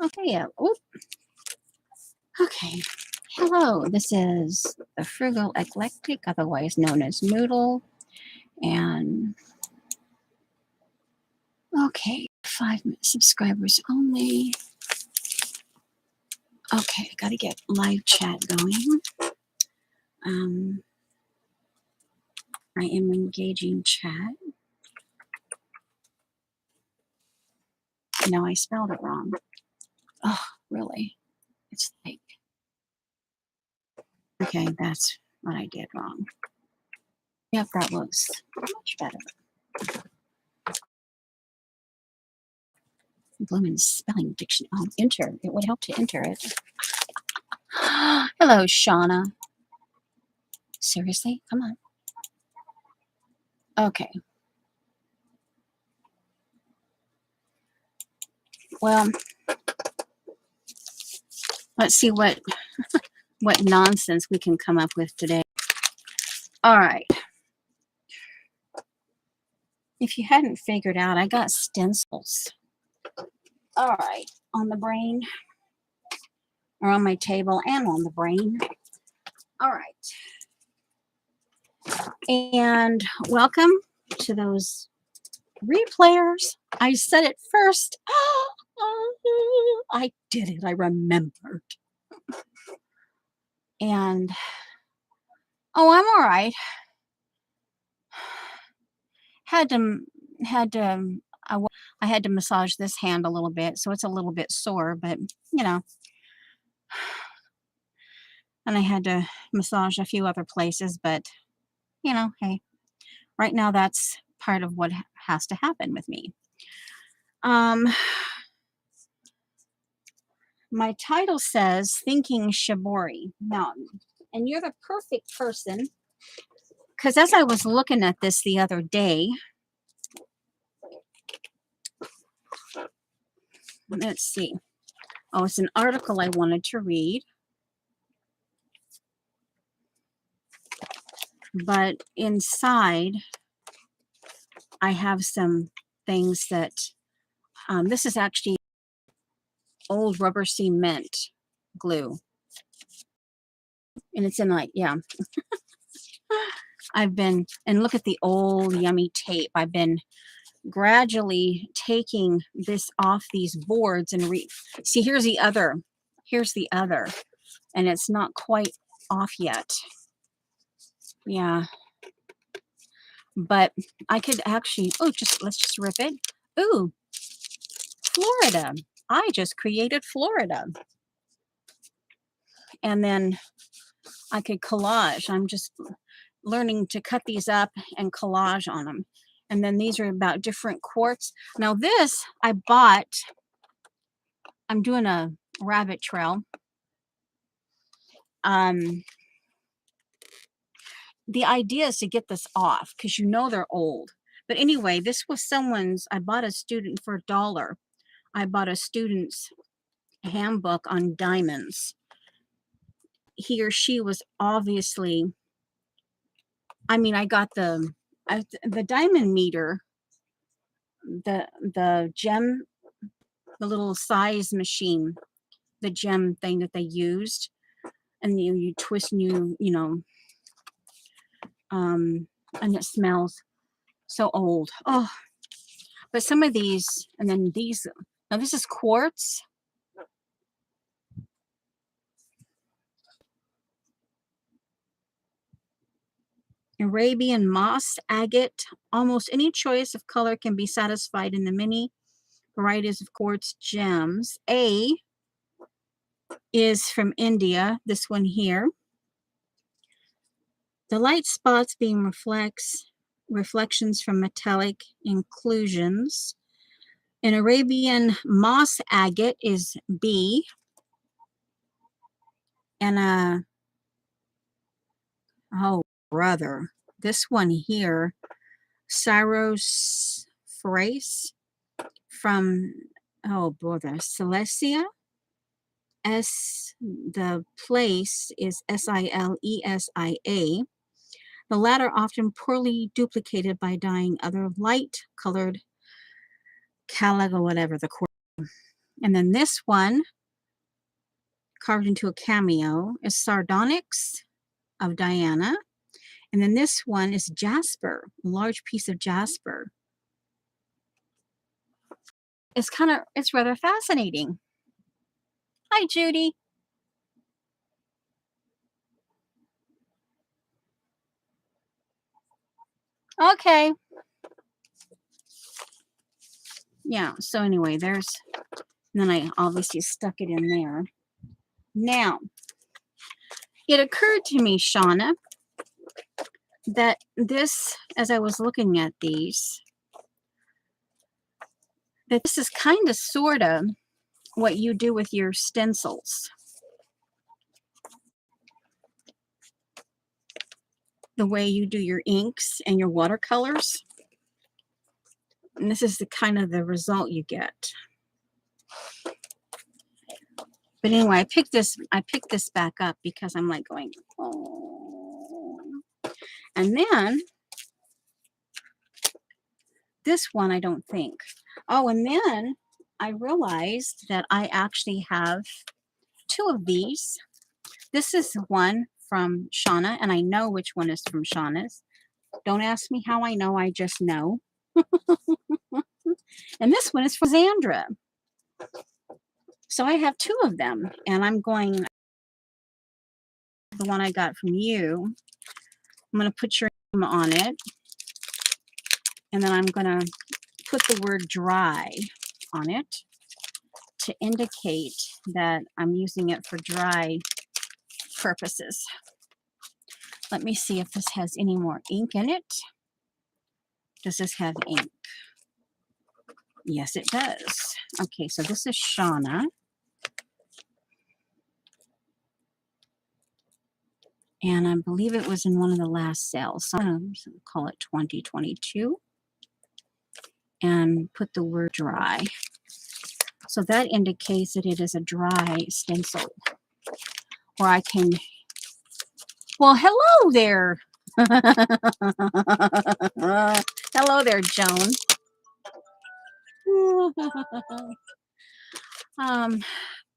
Okay, yeah. Oop. Okay. Hello, this is the Frugal Eclectic, otherwise known as Noodle. And okay, 5 subscribers only. Okay, gotta get live chat going. I am engaging chat. No, I spelled it wrong. Oh, really? It's like, okay, that's what I did wrong. Yep, that looks much better. Blooming spelling diction. Oh, enter. It would help to enter it. Hello, Shauna. Seriously? Come on. Okay. Well, let's see what nonsense we can come up with today. All right. If you hadn't figured out, I got stencils. All right. On the brain, or on my table and on the brain. All right. And welcome to those replayers. I said it first. I did it. I remembered. And oh, I'm all right. I had to massage this hand a little bit, so it's a little bit sore, but you know. And I had to massage a few other places, but you know, hey, right now that's part of what has to happen with me. My title says Thinking Shibori. Now, and you're the perfect person, because as I was looking at this the other day, let's see. Oh, it's an article I wanted to read. But inside, I have some things that, this is actually old rubber cement glue. And it's in like, yeah. and look at the old yummy tape. I've been gradually taking this off these boards and see, here's the other, and it's not quite off yet. Yeah. But I could actually, let's just rip it. Ooh, Florida. I just created Florida. And then I could collage. I'm just learning to cut these up and collage on them. And then these are about different quartz. Now this I bought, I'm doing a rabbit trail. The idea is to get this off because you know they're old. But anyway, this was I bought a student for $1. I bought a student's handbook on diamonds. He or she was obviously, I got the diamond meter, the gem, the little size machine, the gem thing that they used, and you twist and you know, and it smells so old. Oh, but some of these, and then these, now this is quartz. Arabian moss, agate. Almost any choice of color can be satisfied in the many varieties of quartz gems. A is from India, this one here. The light spots being reflections from metallic inclusions. An Arabian moss agate is B. And oh brother, this one here, Syros from, oh brother, Silesia. The place is Silesia. The latter often poorly duplicated by dyeing other light-colored calag or whatever the And then this one, carved into a cameo, is Sardonyx of Diana. And then this one is jasper, a large piece of jasper. It's rather fascinating. Hi, Judy. Okay. Yeah, so anyway, and then I obviously stuck it in there. Now, it occurred to me, Shauna, that this, as I was looking at these, that this is kind of sort of what you do with your stencils. The way you do your inks and your watercolors. And this is the kind of the result you get. But anyway, I picked this back up because I'm like going, oh. And then this one, I don't think. Oh, and then I realized that I actually have two of these. This is one from Shauna, and I know which one is from Shauna's. Don't ask me how I know, I just know. And this one is from Zandra. So I have two of them, and I'm going, the one I got from you, I'm going to put your name on it, and then I'm going to put the word dry on it to indicate that I'm using it for dry purposes. Let me see if this has any more ink in it. Does this have ink? Yes, it does. Okay, so this is Shauna. And I believe it was in one of the last sales. So I'm going to call it 2022 and put the word dry. So that indicates that it is a dry stencil. Or I can, well, hello there. Hello there, Joan.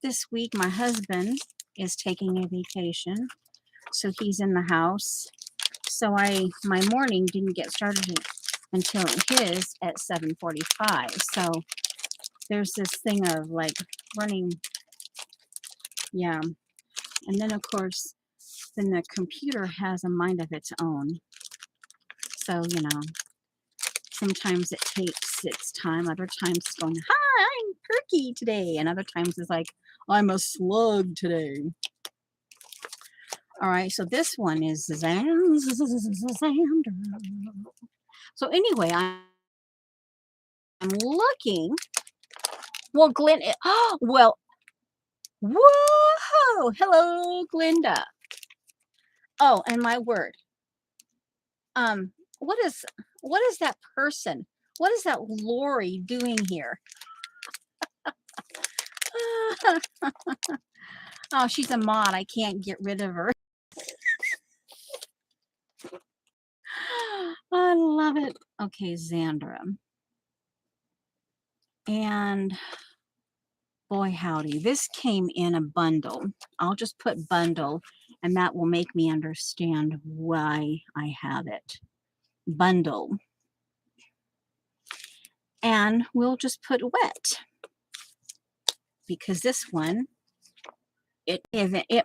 This week my husband is taking a vacation, so he's in the house. So my morning didn't get started until his at 7:45. So there's this thing of like running, yeah. And then of course, then the computer has a mind of its own. So, you know, sometimes it takes its time. Other times it's going, hi, I'm perky today. And other times it's like, I'm a slug today. All right, so this one is Xander. So anyway, I'm looking. Well, Glenn, oh, well, whoa, hello, Glinda. Oh, and my word. What is that person? What is that Lori doing here? Oh, she's a mod. I can't get rid of her. I love it. Okay, Xandra. And boy, howdy, this came in a bundle. I'll just put bundle, and that will make me understand why I have it. Bundle. And we'll just put wet. Because this one, it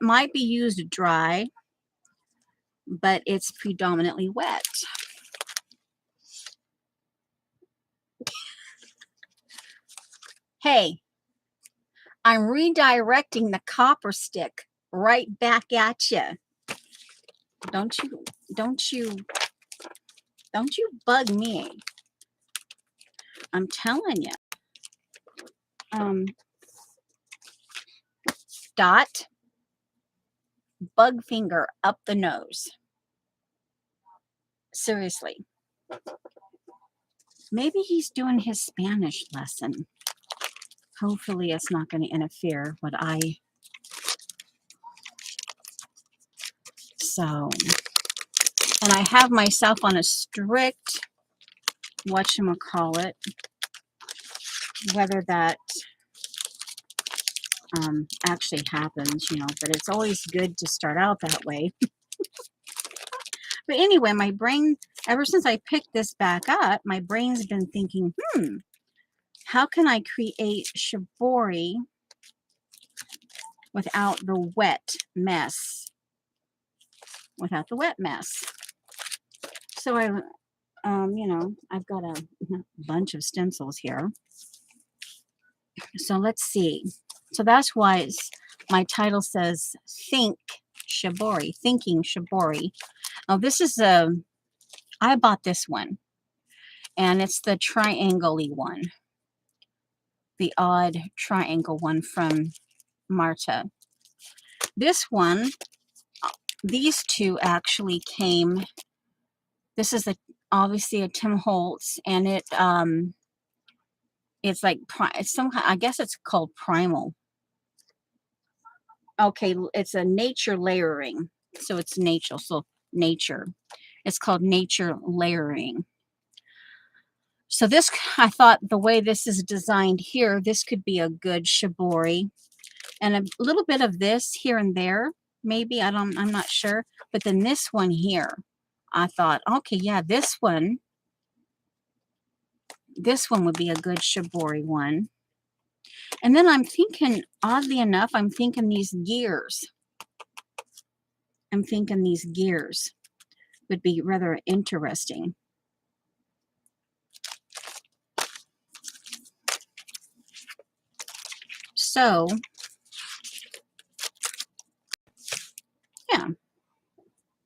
might be used dry, but it's predominantly wet. Hey, I'm redirecting the copper stick right back at you. Don't you bug me. I'm telling you. Dot, bug finger up the nose. Seriously. Maybe he's doing his Spanish lesson. Hopefully it's not going to interfere what I... So, and I have myself on a strict, whatchamacallit, whether that actually happens, you know, but it's always good to start out that way. But anyway, my brain, ever since I picked this back up, my brain's been thinking, how can I create shibori without the wet mess? Without the wet mess. So I, you know, I've got a bunch of stencils here. So let's see. So that's why my title says Think Shibori, Thinking Shibori. Oh, this is I bought this one, and it's the triangle-y one, the odd triangle one from Marta. This one, these two actually came, this is obviously a Tim Holtz, and it's like, it's some kind, I guess it's called Primal. Okay, it's a nature layering. So it's nature. So nature. It's called nature layering. So this, I thought the way this is designed here, this could be a good shibori. And a little bit of this here and there, maybe, I'm not sure. But then this one here, I thought, okay, yeah, this one would be a good shibori one. And then I'm thinking, oddly enough, I'm thinking these gears. Would be rather interesting. So, yeah.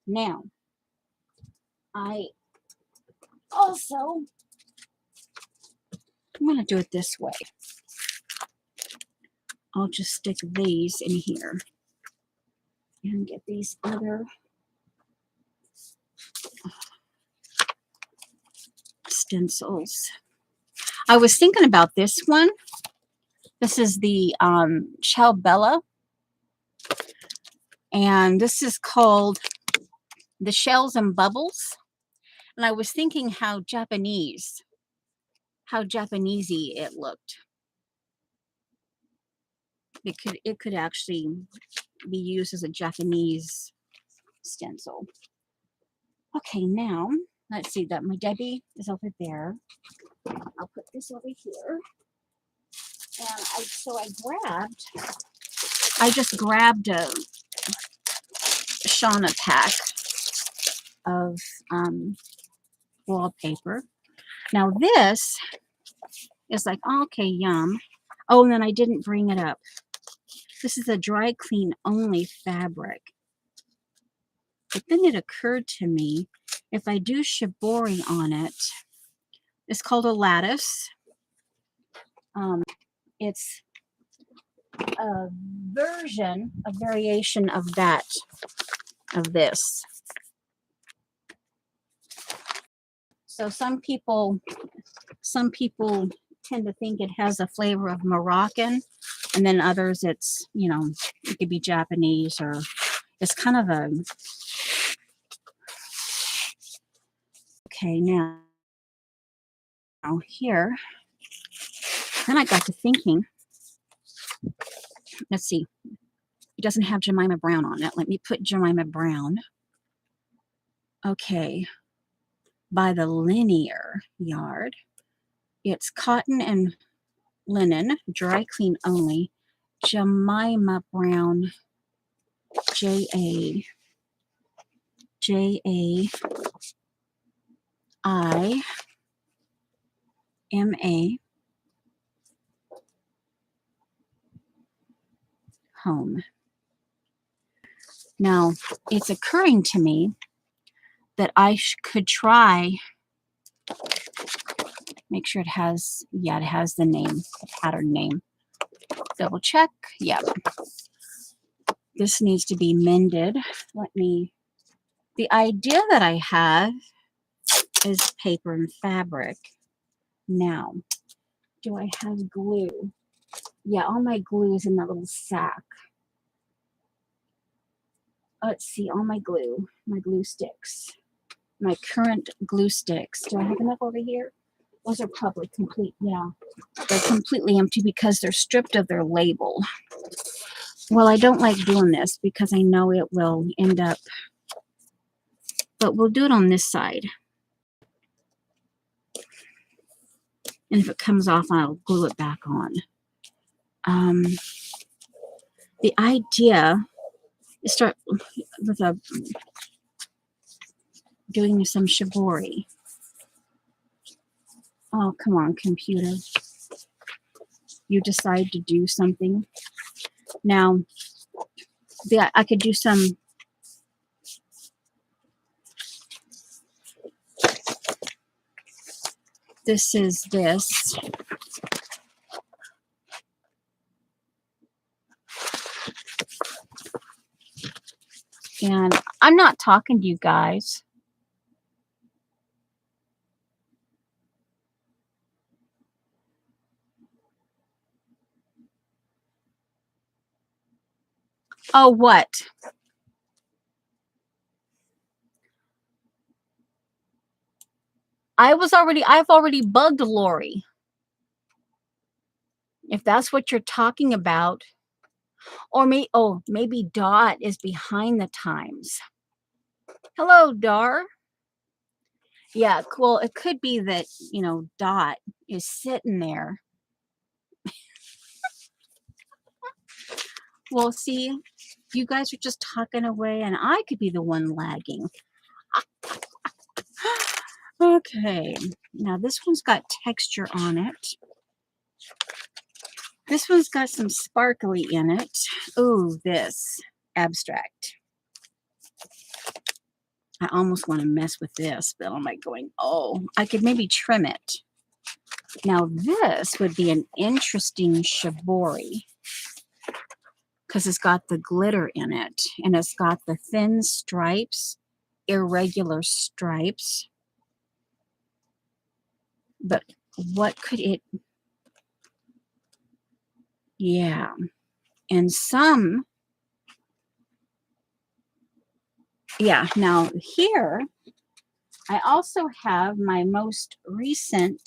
Now, I'm going to do it this way. I'll just stick these in here and get these other stencils. I was thinking about this one. This is the Ciao Bella, and this is called the Shells and Bubbles. And I was thinking how Japanesey it looked. It could actually be used as a Japanese stencil. Okay, now let's see that my Debbie is over there. I'll put this over here. And I just grabbed a Shauna pack of wallpaper. Now this is like, okay, yum. Oh, and then I didn't bring it up. This is a dry clean only fabric. But then it occurred to me, if I do shibori on it, it's called a lattice. It's a variation of this. So some people tend to think it has a flavor of Moroccan, and then others it's, you know, it could be Japanese, or it's kind of a, okay, now here, then I got to thinking, let's see, it doesn't have Jemima Brown on it. Let me put Jemima Brown. Okay, by the Linear Yard. It's cotton and linen, dry clean only. Jemima Brown, Jemima home. Now, it's occurring to me that I could try, make sure it has, yeah, it has the name, the pattern name. Double check. Yep. This needs to be mended. The idea that I have is paper and fabric. Now, do I have glue? Yeah, all my glue is in that little sack. Let's see, all my glue sticks. My current glue sticks. Do I have enough over here? Those are probably complete, yeah. They're completely empty because they're stripped of their label. Well, I don't like doing this because I know it will end up, but we'll do it on this side. And if it comes off, I'll glue it back on. The idea is start with doing some shibori. Oh, come on, computer. You decide to do something. Now, I could do some. This is this. And I'm not talking to you guys. Oh, what? I've already bugged Lori. If that's what you're talking about. Or maybe Dot is behind the times. Hello, Dar. Yeah, cool. It could be that, Dot is sitting there. Well, see, you guys are just talking away and I could be the one lagging. Okay, now this one's got texture on it. This one's got some sparkly in it. Ooh, this abstract. I almost want to mess with this, but I'm like going, oh, I could maybe trim it. Now this would be an interesting shibori because it's got the glitter in it and it's got the thin stripes, irregular stripes. But what could it? Yeah. And some, yeah. Now here, I also have my most recent.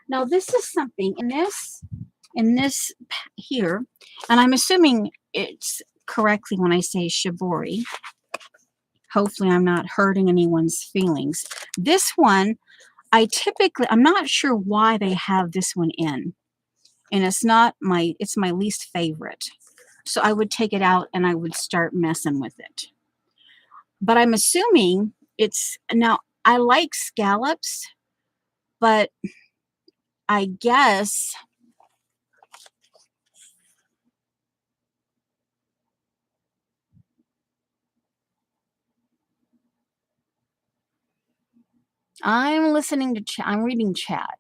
Now this is something in this here, and I'm assuming it's correctly when I say shibori. Hopefully I'm not hurting anyone's feelings. This one, I'm not sure why they have this one in. And it's my least favorite. So I would take it out and I would start messing with it. But I'm assuming now I like scallops, but I guess I'm listening to chat. I'm reading chat.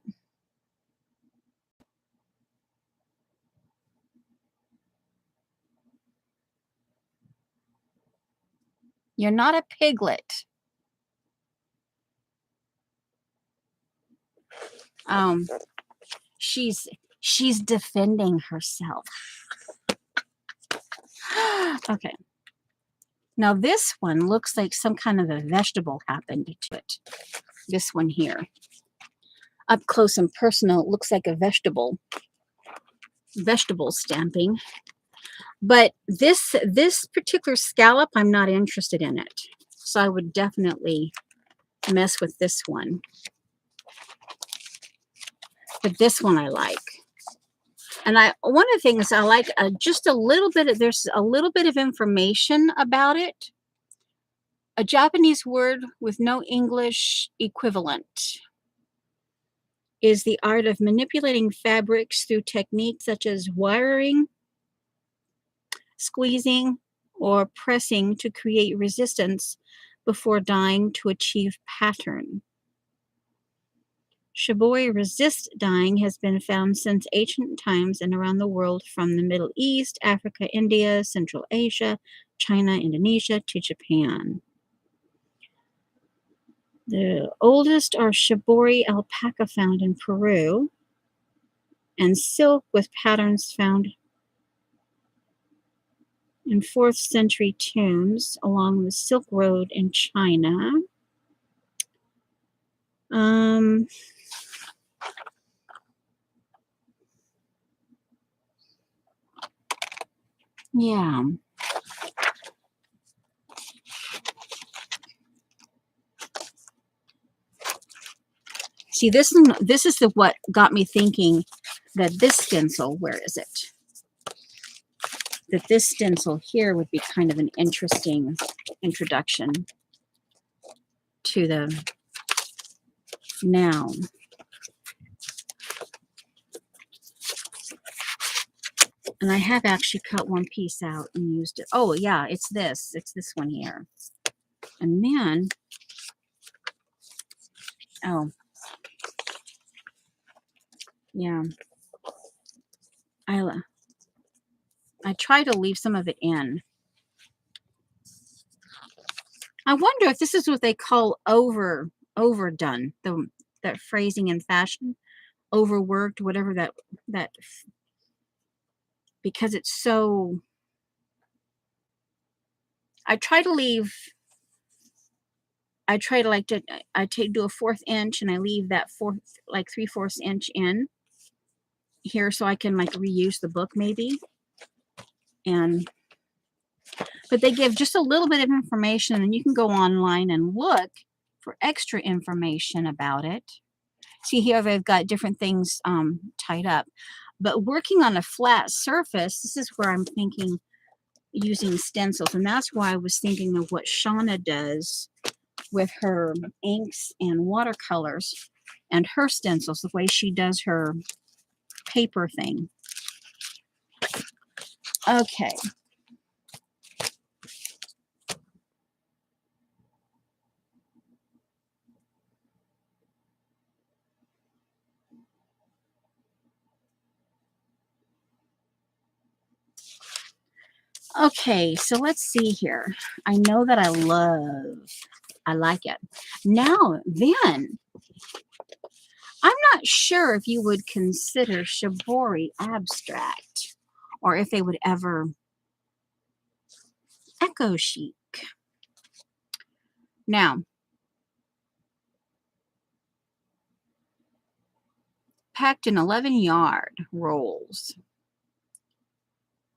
You're not a piglet. She's defending herself. Okay. Now this one looks like some kind of a vegetable happened to it. This one here. Up close and personal, it looks like a vegetable stamping. But this particular scallop, I'm not interested in it. So I would definitely mess with this one. But this one I like. And one of the things I like, just a little bit there's a little bit of information about it. A Japanese word with no English equivalent is the art of manipulating fabrics through techniques such as wiring, squeezing, or pressing to create resistance before dyeing to achieve pattern. Shibori resist dyeing has been found since ancient times and around the world, from the Middle East, Africa, India, Central Asia, China, Indonesia, to Japan. The oldest are shibori alpaca found in Peru, and silk with patterns found in 4th century tombs along the Silk Road in China. Yeah. See, this is the what got me thinking that this stencil, where is it? That this stencil here would be kind of an interesting introduction to the noun. And I have actually cut one piece out and used it. Oh, yeah, it's this. It's this one here. And then, oh, yeah. I try to leave some of it in. I wonder if this is what they call overdone, that phrasing in fashion, overworked, whatever that because it's so. I try to leave. I try to do a 1/4 inch and I leave that like 3/4 inch in here so I can like reuse the book maybe. But they give just a little bit of information and you can go online and look for extra information about it. See here they've got different things tied up. But working on a flat surface, this is where I'm thinking using stencils. And that's why I was thinking of what Shauna does with her inks and watercolors and her stencils, the way she does her paper thing. Okay. Okay, so let's see here. I know that I like it. Now, then, I'm not sure if you would consider shibori abstract or if they would ever echo chic. Now, packed in 11-yard rolls.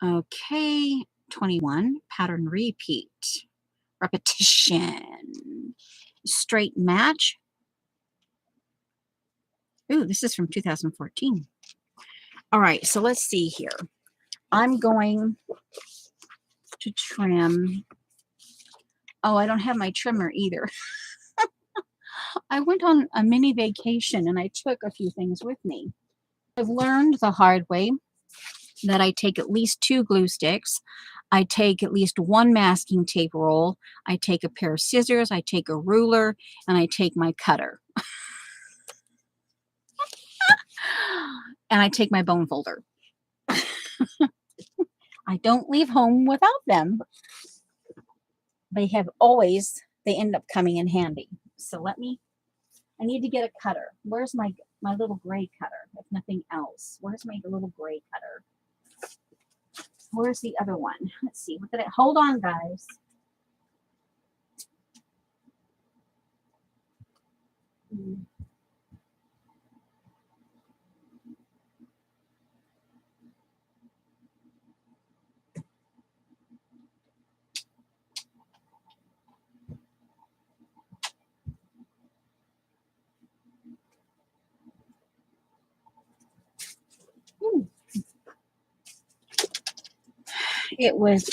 Okay, 21, pattern repeat, repetition, straight match. Ooh, this is from 2014. All right, so let's see here. I'm going to trim. Oh, I don't have my trimmer either. I went on a mini vacation and I took a few things with me. I've learned the hard way that I take at least 2 glue sticks. I take at least 1 masking tape roll. I take a pair of scissors. I take a ruler and I take my cutter. And I take my bone folder. I don't leave home without them. They end up coming in handy. So I need to get a cutter. Where's my little gray cutter, if nothing else? Where's my little gray cutter? Where's the other one? Let's see. Hold on, guys.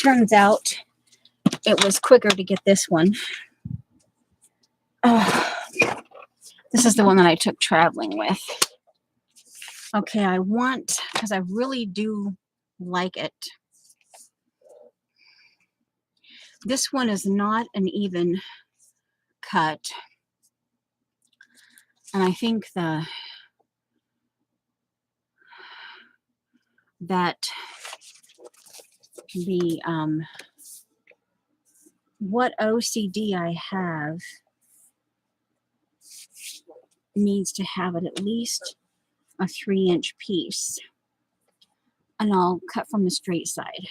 Turns out it was quicker to get this one. Oh, this is the one that I took traveling with. Okay, because I really do like it. This one is not an even cut. And I think what OCD I have needs to have it at least a 3-inch piece. And I'll cut from the straight side.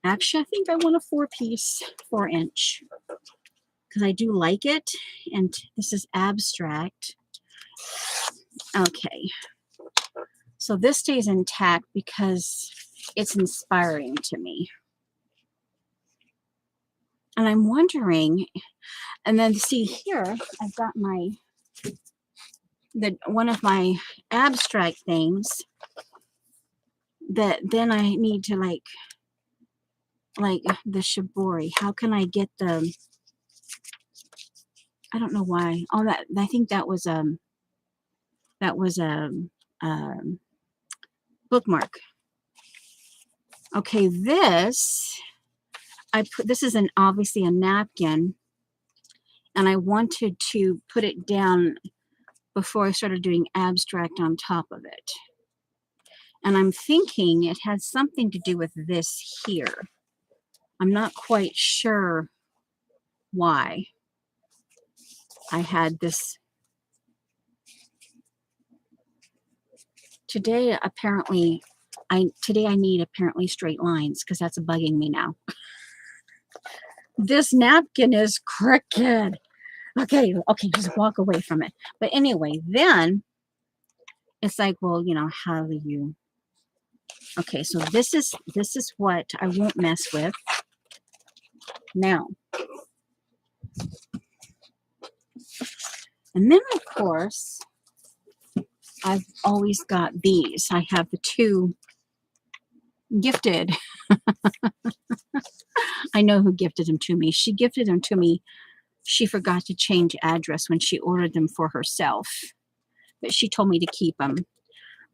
Actually, I think I want a 4-inch. Because I do like it. And this is abstract. Okay. So this stays intact because it's inspiring to me. And I'm wondering, and then see here, I've got one of my abstract things that then I need to like the shibori. How can I get I don't know why. Oh, I think that was a bookmark. Okay, this is obviously a napkin, and I wanted to put it down before I started doing abstract on top of it. And I'm thinking it has something to do with this here. I'm not quite sure why I had this. Today apparently I need apparently straight lines because that's bugging me now. This napkin is crooked. Okay, just walk away from it. But anyway, then it's like, well, how do you? Okay, so this is what I won't mess with now. And then of course, I've always got these. I have the two gifted. I know who gifted them to me. She gifted them to me. She forgot to change address when she ordered them for herself, but she told me to keep them.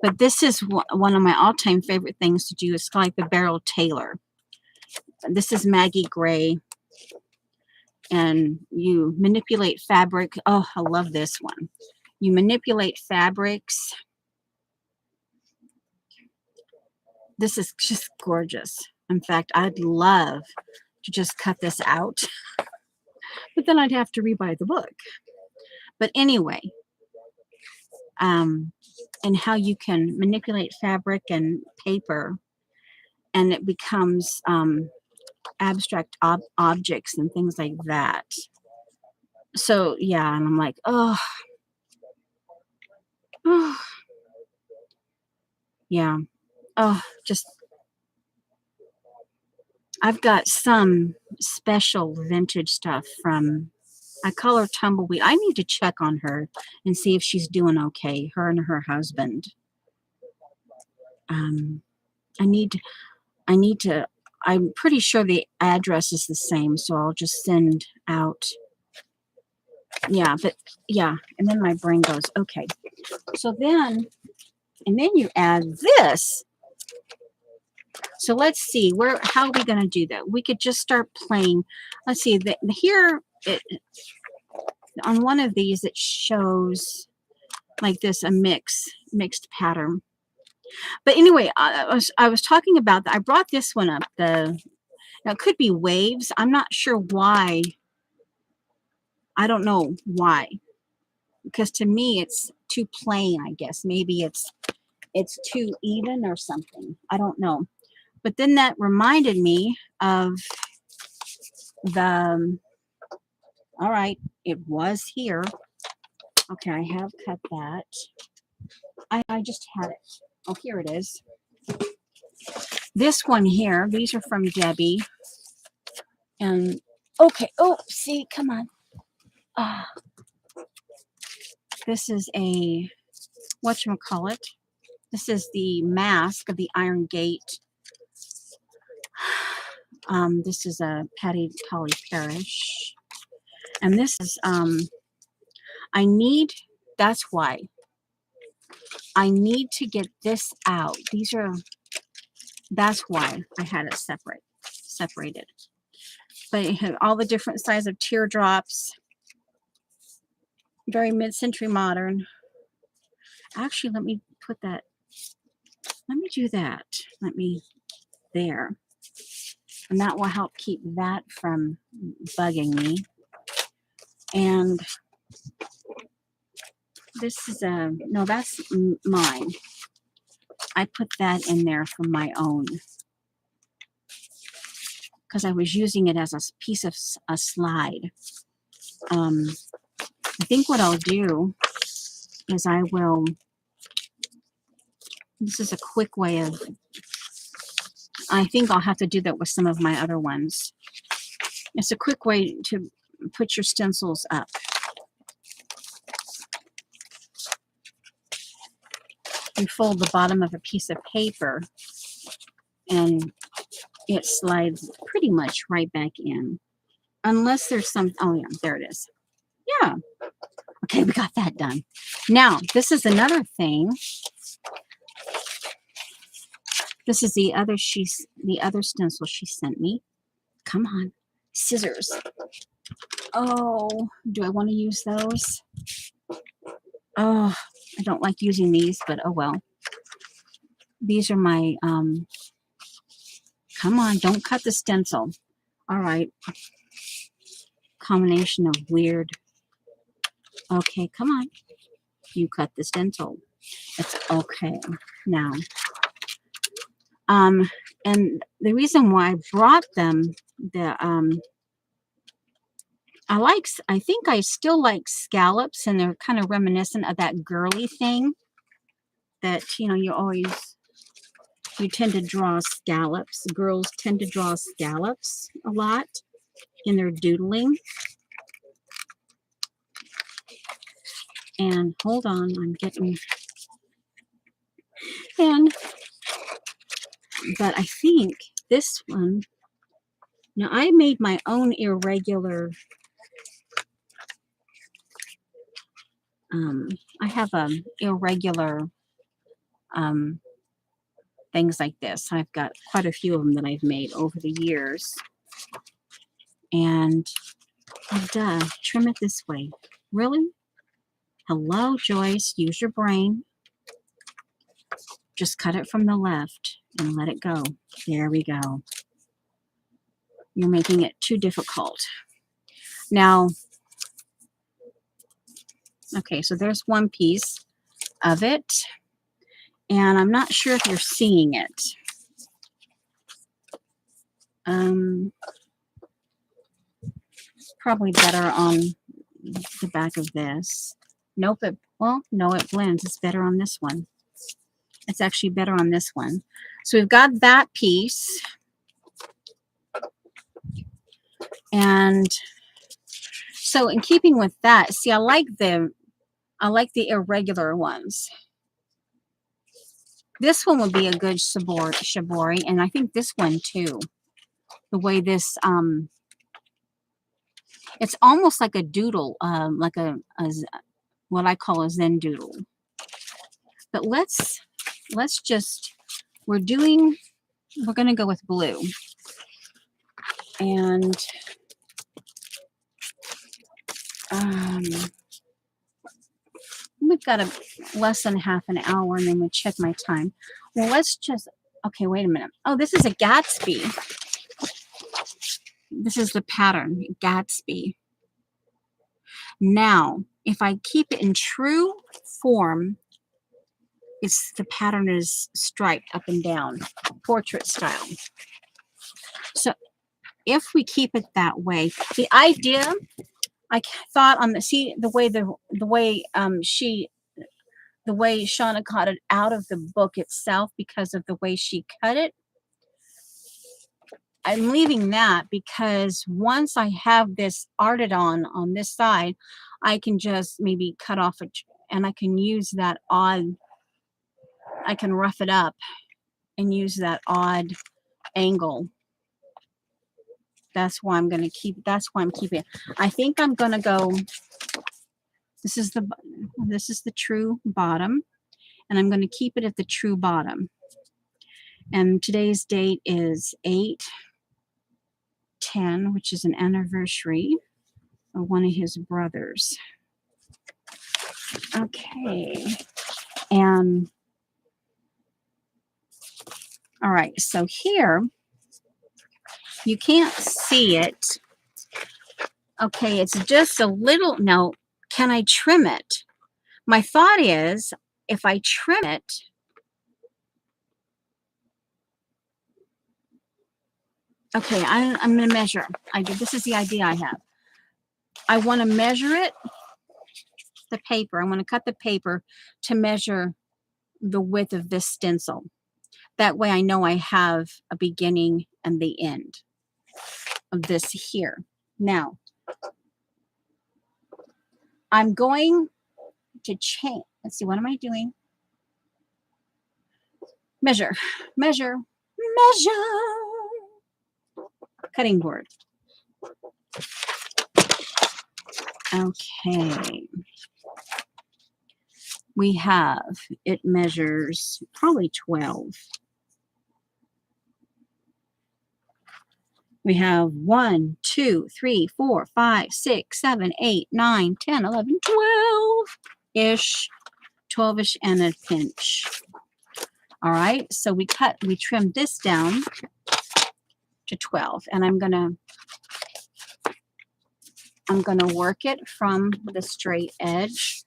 But this is one of my all-time favorite things to do. It's like the barrel tailor. This is Maggie Gray, and you manipulate fabric. Oh, I love this one. You manipulate fabrics. This is just gorgeous. In fact, I'd love to just cut this out, but then I'd have to rebuy the book. But anyway, and how you can manipulate fabric and paper, and it becomes abstract objects and things like that. So yeah, and I'm like, oh yeah, just I've got some special vintage stuff from, I call her Tumbleweed. I need to check on her and see if she's doing okay, her and her husband. I need to, I'm pretty sure the address is the same, so I'll just send out. Yeah, but yeah, and then my brain goes, okay. So then, and then you add this. So let's see, how are we going to do that? We could just start playing. Let's see, here, on one of these, it shows like this, a mixed pattern. But anyway, I was talking about that. I brought this one up. Now it could be waves. I'm not sure why. I don't know why. Because to me, it's too plain, I guess. Maybe it's too even or something. I don't know. But then that reminded me of all right, it was here. Okay, I have cut that. I just had it. Oh, here it is. This one here, these are from Debbie. And, okay, oh, see, come on. This is a, whatchamacallit. This is the mask of the Iron Gate. This is a Patty Polly Parrish. And this is, that's why. I need to get this out. That's why I had it separated. But it had all the different sizes of teardrops. Very mid-century modern. Actually, let me do that. There. And that will help keep that from bugging me. And this is no, that's mine. I put that in there for my own, because I was using it as a piece of a slide. I think what I'll do is this is a quick way of I think I'll have to do that with some of my other ones. It's a quick way to put your stencils up. You fold the bottom of a piece of paper and it slides pretty much right back in. Unless there's some, oh yeah, there it is. Yeah. Okay, we got that done. Now, this is another thing. This is the other stencil she sent me. Come on, scissors. Oh, do I want to use those? Oh, I don't like using these, but oh well. These are my, come on, don't cut the stencil. All right. Combination of weird. Okay, come on. You cut the stencil. It's okay. Now, and the reason why I brought them, I think I still like scallops, and they're kind of reminiscent of that girly thing that, you tend to draw scallops. Girls tend to draw scallops a lot in their doodling. And hold on, I'm getting, but I think this one, now I made my own irregular, I have irregular things like this. I've got quite a few of them that I've made over the years. And, duh, trim it this way. Really? Hello, Joyce, use your brain. Just cut it from the left and let it go. There we go. You're making it too difficult. Now, okay, so there's one piece of it. And I'm not sure if you're seeing it. Probably better on the back of this. Nope, no, it blends. It's better on this one. It's actually better on this one. So we've got that piece. And so in keeping with that, see, I like the irregular ones. This one would be a good shibori, and I think this one too. The way this, it's almost like a doodle, like what I call a Zen doodle. But let's just, we're going to go with blue. And we've got less than half an hour, and then we check my time. Well, let's just, okay, wait a minute. Oh, this is a Gatsby. This is the pattern, Gatsby. Now, if I keep it in true form, the pattern is striped up and down, portrait style. So if we keep it that way, the idea, I thought on the way Shauna got it out of the book itself, because of the way she cut it. I'm leaving that because once I have this arted on this side, I can just maybe cut off and I can use that odd, I can rough it up and use that odd angle. That's why I'm keeping it. I think I'm going to go, this is the true bottom, and I'm going to keep it at the true bottom. And today's date is 8/10, which is an anniversary of one of his brothers. Okay. And all right, so here you can't see it. Okay, it's just a little. Now, can I trim it? My thought is, if I trim it, okay, I'm going to measure. This is the idea I have. I want to measure it, the paper. I want to cut the paper to measure the width of this stencil. That way I know I have a beginning and the end of this here. Now, I'm going to change. Let's see, what am I doing? Measure, measure, measure. Cutting board. Okay. We have, it measures probably 12. We have 1, 2, 3, 4, 5, 6, 7, 8, 9, 10, 11, 12-ish, 12-ish and a pinch. All right, so we trimmed this down to 12, and I'm gonna work it from the straight edge.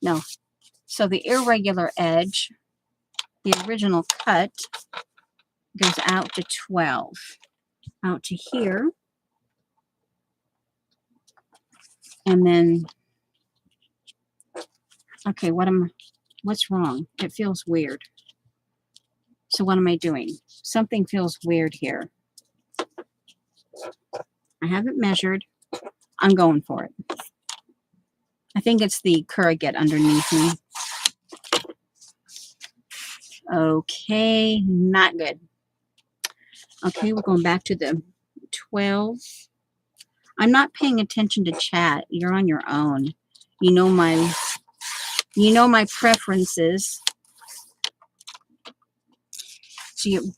No, so the irregular edge, the original cut, goes out to 12, out to here, and then, okay, what's wrong? It feels weird. So what am I doing? Something feels weird here. I haven't measured. I'm going for it. I think it's the corrugate underneath me. Okay, not good. Okay, we're going back to the 12. I'm not paying attention to chat. You're on your own. You know my preferences. So you,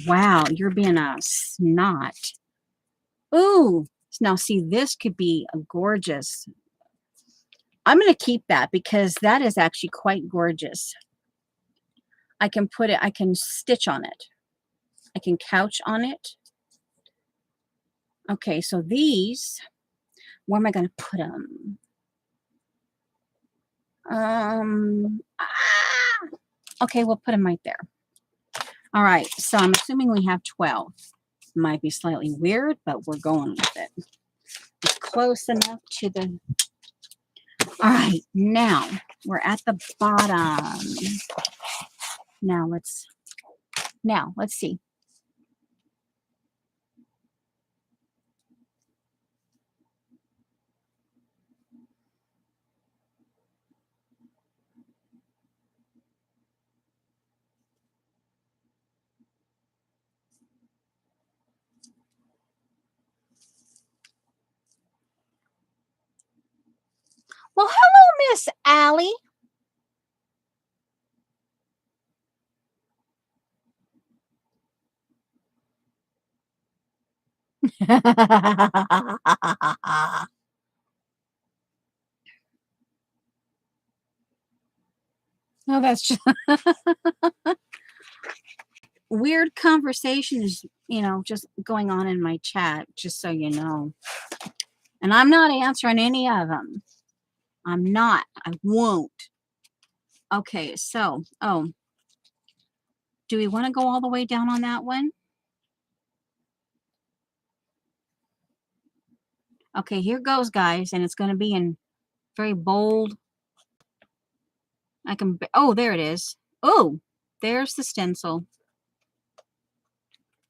wow, you're being a snot. Ooh, now see, this could be a gorgeous. I'm going to keep that because that is actually quite gorgeous. I can put it, I can stitch on it. I can couch on it. Okay, so these, where am I going to put them? Okay, we'll put them right there. All right, so I'm assuming we have 12. Might be slightly weird, but we're going with it. It's close enough to the... All right, now we're at the bottom. Now let's see. Well, hello, Miss Allie. No, that's just weird conversations, just going on in my chat, just so you know. And I'm not answering any of them. I'm not. I won't. Okay, so, do we want to go all the way down on that one? Okay, here goes, guys, and it's going to be in very bold. Oh, there it is. Oh, there's the stencil.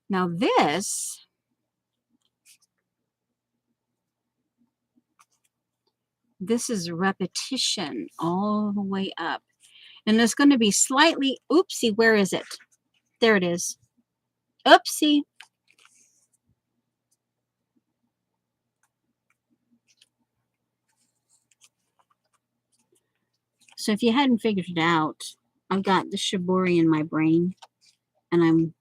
Now this is repetition all the way up. And it's going to be slightly, oopsie, where is it? There it is. Oopsie. So if you hadn't figured it out, I've got the shibori in my brain, and I'm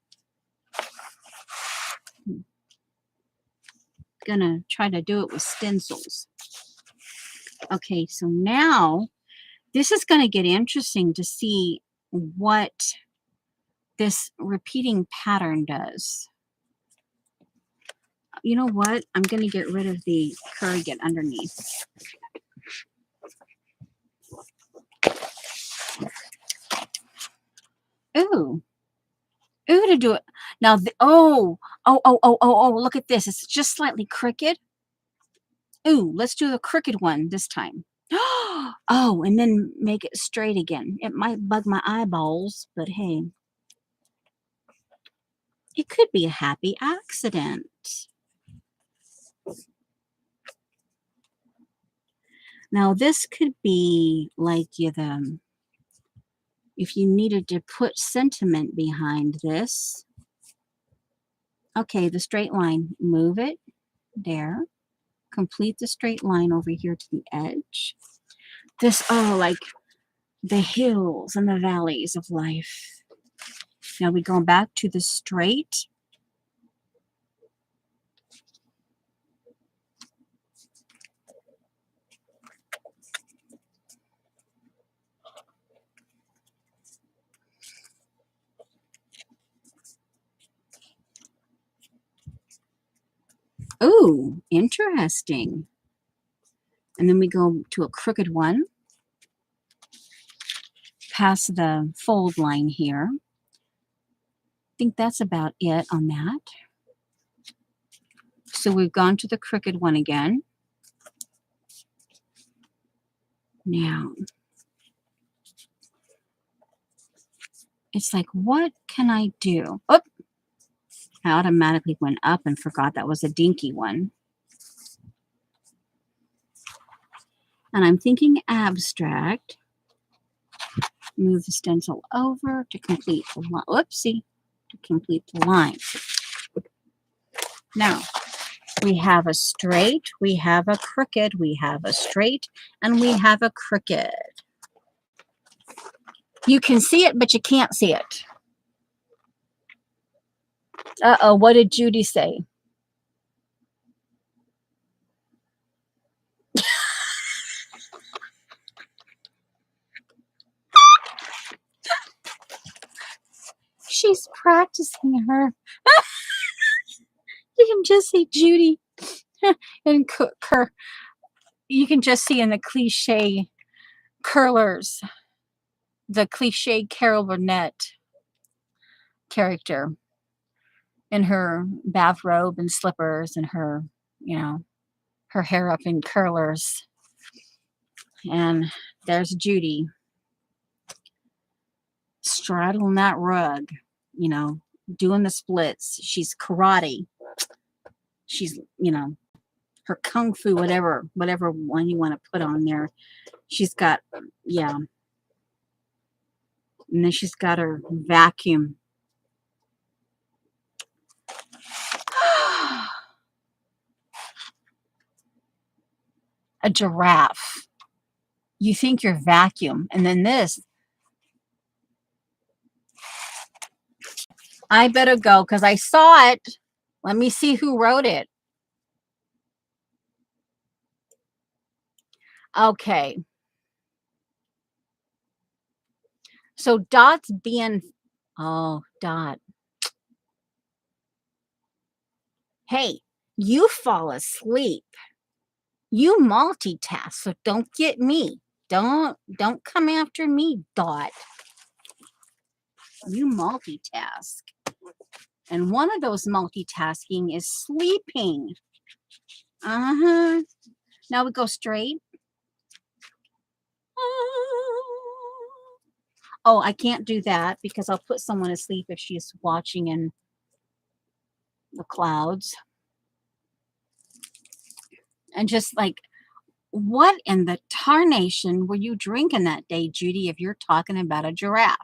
gonna try to do it with stencils. Okay, so now this is going to get interesting to see what this repeating pattern does. You know what? I'm going to get rid of the corrugate underneath. Ooh, to do it now. Look at this. It's just slightly crooked. Ooh, let's do the crooked one this time. Oh, and then make it straight again. It might bug my eyeballs, but hey, it could be a happy accident. Now, this could be like if you needed to put sentiment behind this. Okay, the straight line, move it there. Complete the straight line over here to the edge. This, oh, like the hills and the valleys of life. Now we go back to the straight. Ooh, interesting. And then we go to a crooked one, past the fold line here. I think that's about it on that. So we've gone to the crooked one again. Now, it's like, what can I do? Oh, I automatically went up and forgot that was a dinky one. And I'm thinking abstract. Move the stencil over to complete the line. Whoopsie, to complete the line. Now, we have a straight, we have a crooked, we have a straight, and we have a crooked. You can see it, but you can't see it. Uh-oh, what did Judy say? She's practicing her. You can just see Judy and her. You can just see in the cliche curlers, the cliche Carol Burnett character in her bathrobe and slippers and her, her hair up in curlers. And there's Judy straddling that rug, doing the splits. She's karate. She's, her kung fu, whatever one you want to put on there. She's got, yeah. And then she's got her vacuum. A giraffe. You think you're vacuum. And then this. I better go because I saw it. Let me see who wrote it. Okay. So Dot's being, oh, Dot. Hey, you fall asleep. You multitask, so don't get me. Don't come after me, Dot. You multitask. And one of those multitasking is sleeping. Uh-huh. Now we go straight. Oh, I can't do that because I'll put someone asleep if she's watching in the clouds. And just like, what in the tarnation were you drinking that day, Judy, if you're talking about a giraffe?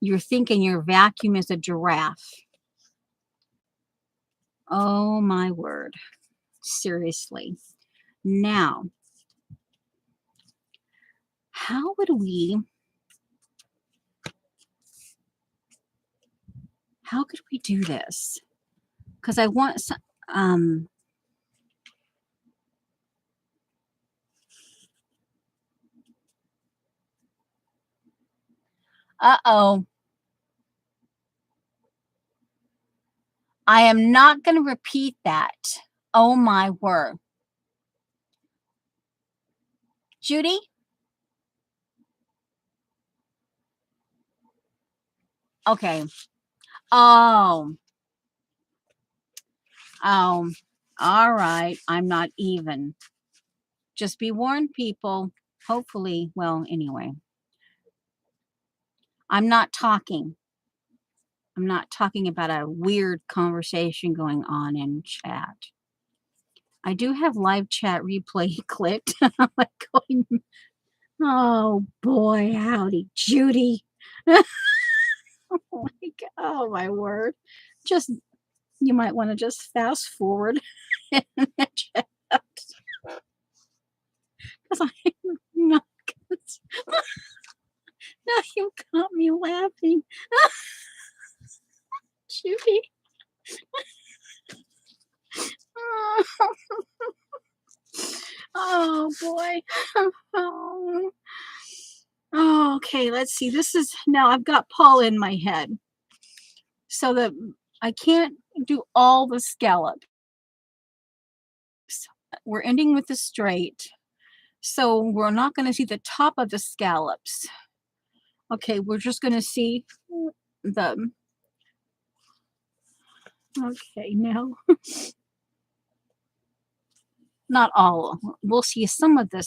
You're thinking your vacuum is a giraffe. Oh, my word. Seriously. Now, how could we do this? Because I want some, uh-oh. I am not going to repeat that. Oh, my word. Judy? Okay. Oh. Oh. All right. I'm not even. Just be warned, people. Hopefully, well, anyway, I'm not talking. I'm not talking about a weird conversation going on in chat. I do have live chat replay clicked. I'm like going, oh boy, howdy, Judy. Like, oh my word. Just, you might want to just fast forward in the chat because I'm not. Now you got me laughing. Judy. Oh boy. Oh. Oh, okay, let's see. This is now I've got Paul in my head. So that I can't do all the scallops. We're ending with the straight. So we're not going to see the top of the scallops. Okay, we're just going to see the okay, now not all. We'll see some of the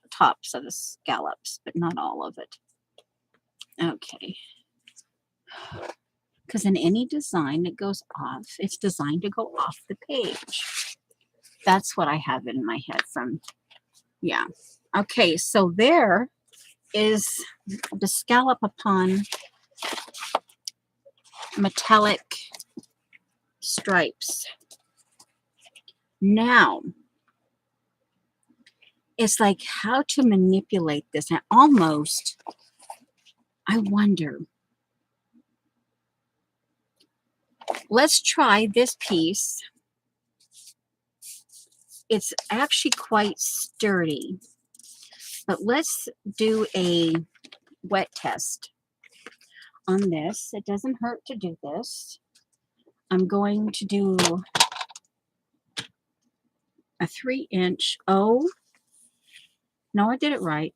tops of the scallops, but not all of it. Okay. Because in any design that goes off, it's designed to go off the page. That's what I have in my head from, yeah. Okay, so there is the scallop upon metallic stripes. Now, it's like how to manipulate this. And almost, I wonder. Let's try this piece. It's actually quite sturdy. But let's do a wet test on this. It doesn't hurt to do this. I'm going to do a 3-inch. Oh, no, I did it right.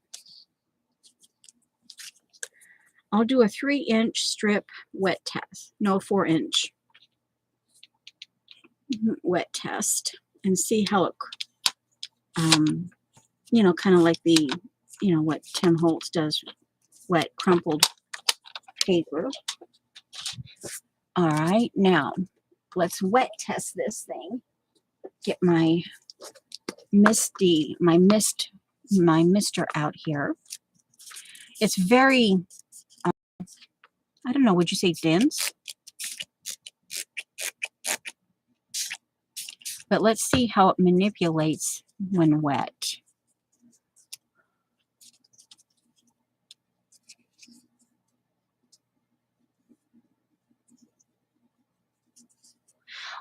I'll do a 3-inch strip wet test. No, 4-inch wet test and see how it, you know, kind of like the, you know, what Tim Holtz does, wet crumpled paper. All right, now let's wet test this thing. Get my mister out here. It's very, I don't know, would you say dense? But let's see how it manipulates when wet.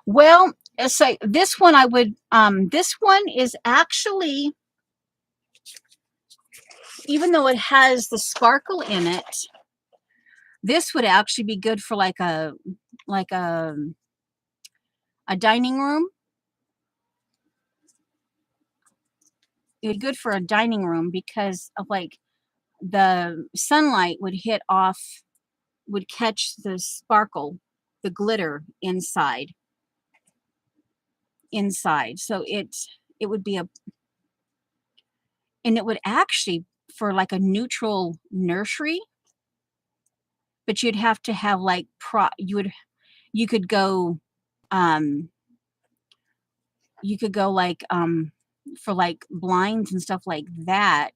Well, it's like this one I would, this one is actually, even though it has the sparkle in it, this would actually be good for like a dining room. It would be good for a dining room because of like the sunlight would hit off, would catch the sparkle, the glitter inside. So it would be and it would actually for like a neutral nursery, but you'd have to have like you could go um like for like blinds and stuff like that,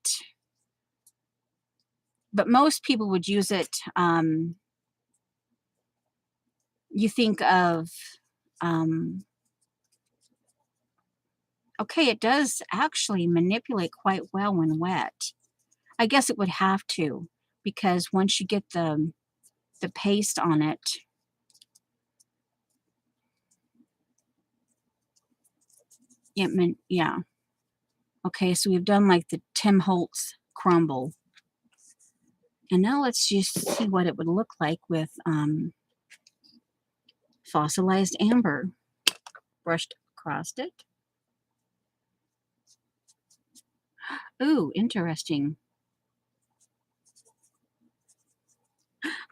but most people would use it, you think of okay, it does actually manipulate quite well when wet. I guess it would have to, because once you get the paste on it, yeah. Okay, so we've done like the Tim Holtz crumble. And now let's just see what it would look like with fossilized amber brushed across it. Ooh, interesting.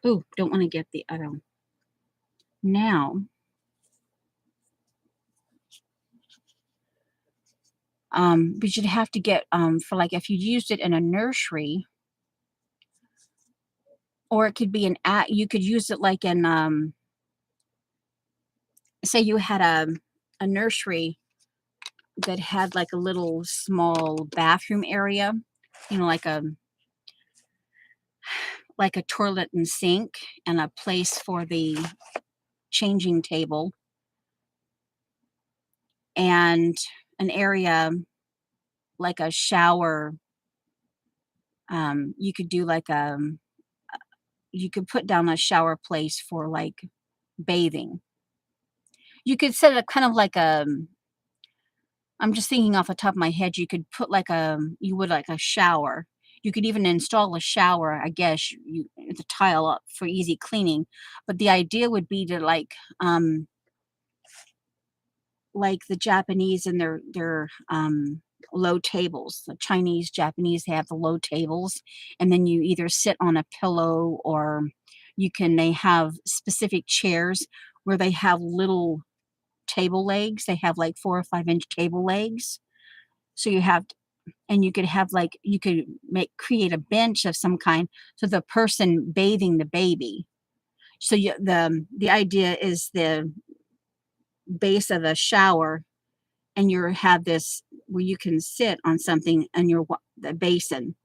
Ooh, don't want to get the other one. Now, But you'd have to get, for like if you used it in a nursery, or it could be you could use it like in, say you had a nursery that had like a little small bathroom area, like a toilet and sink and a place for the changing table and an area like a shower. You could do like you could put down a shower place for like bathing. You could set it kind of like I'm just thinking off the top of my head, you could put like you would like a shower. You could even install a shower, I guess, the tile up for easy cleaning. But the idea would be to like the Japanese and their low tables. The Chinese, Japanese, they have the low tables, and then you either sit on a pillow or they have specific chairs where they have little table legs. They have like 4 or 5 inch table legs. So and you could have like you could create a bench of some kind so the person bathing the baby. So the idea is the base of a shower, and you have this where you can sit on something and the basin,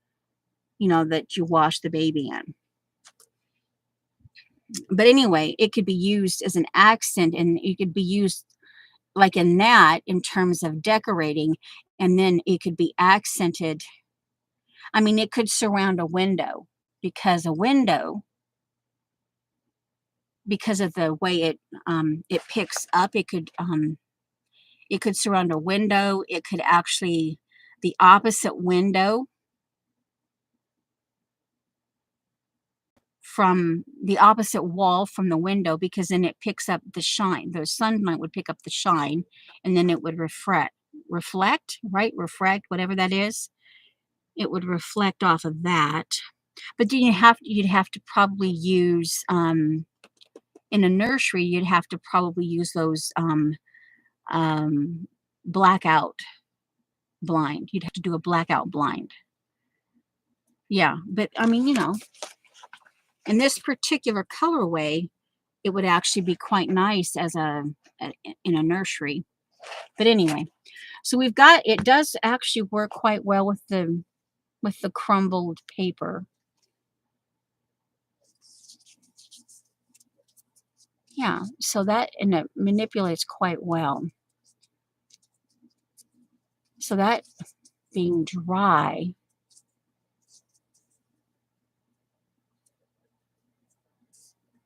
that you wash the baby in. But anyway, it could be used as an accent, and it could be used like in that in terms of decorating, and then it could be accented. I mean, it could surround a window because a window, because of the way it picks up, it could surround a window. It could actually the opposite window from the opposite wall from the window, because then it picks up the shine. The sunlight would pick up the shine, and then it would reflect, right? Refract, whatever that is. It would reflect off of that. But then you'd have to probably use in a nursery, you'd have to probably use those um, blackout blind. You'd have to do a blackout blind. Yeah, but I mean, in this particular colorway, it would actually be quite nice in a nursery. But anyway, so it does actually work quite well with the crumbled paper. Yeah, so and it manipulates quite well. So that being dry,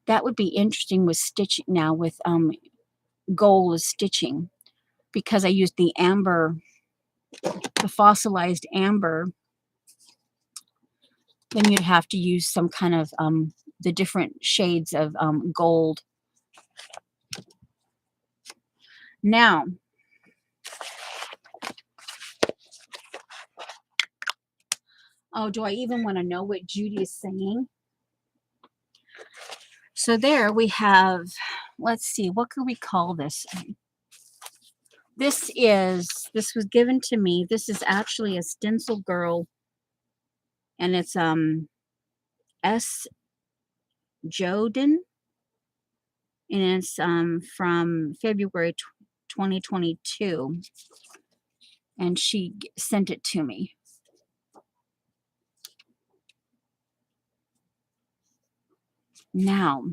that would be interesting with stitching now with gold stitching, because I used the fossilized amber. Then you'd have to use some kind of the different shades of gold. Now, oh, do I even want to know what Judy is saying? So there we have, let's see, what could we call this? This was given to me. This is actually a stencil girl, and it's S. Joden, and it's from February 2022, and she sent it to me. Now,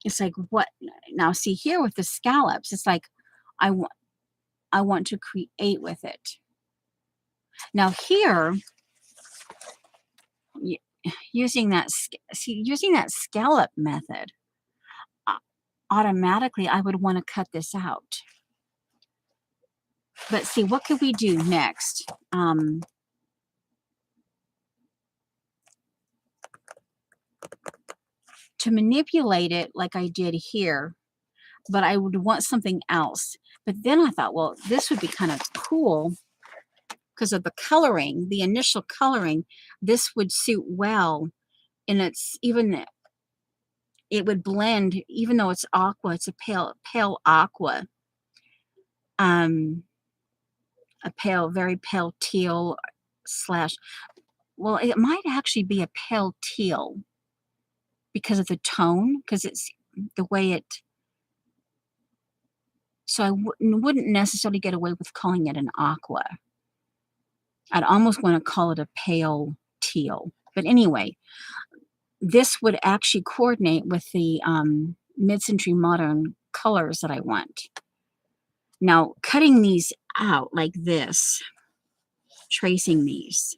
it's like, what? Now, see here with the scallops, it's like I want to create with it. Now here, using that scallop method, automatically I would want to cut this out. But see, what could we do next? To manipulate it like I did here, but I would want something else. But then I thought, well, this would be kind of cool because of the coloring, the initial coloring. This would suit well, and it's even it would blend, even though it's aqua, it's a pale aqua, um, very pale teal slash, well, it might actually be a pale teal because of the tone, because it's the way it, so I wouldn't necessarily get away with calling it an aqua. I'd almost want to call it a pale teal. But anyway, this would actually coordinate with the mid-century modern colors that I want. Now, cutting these out like this, tracing these,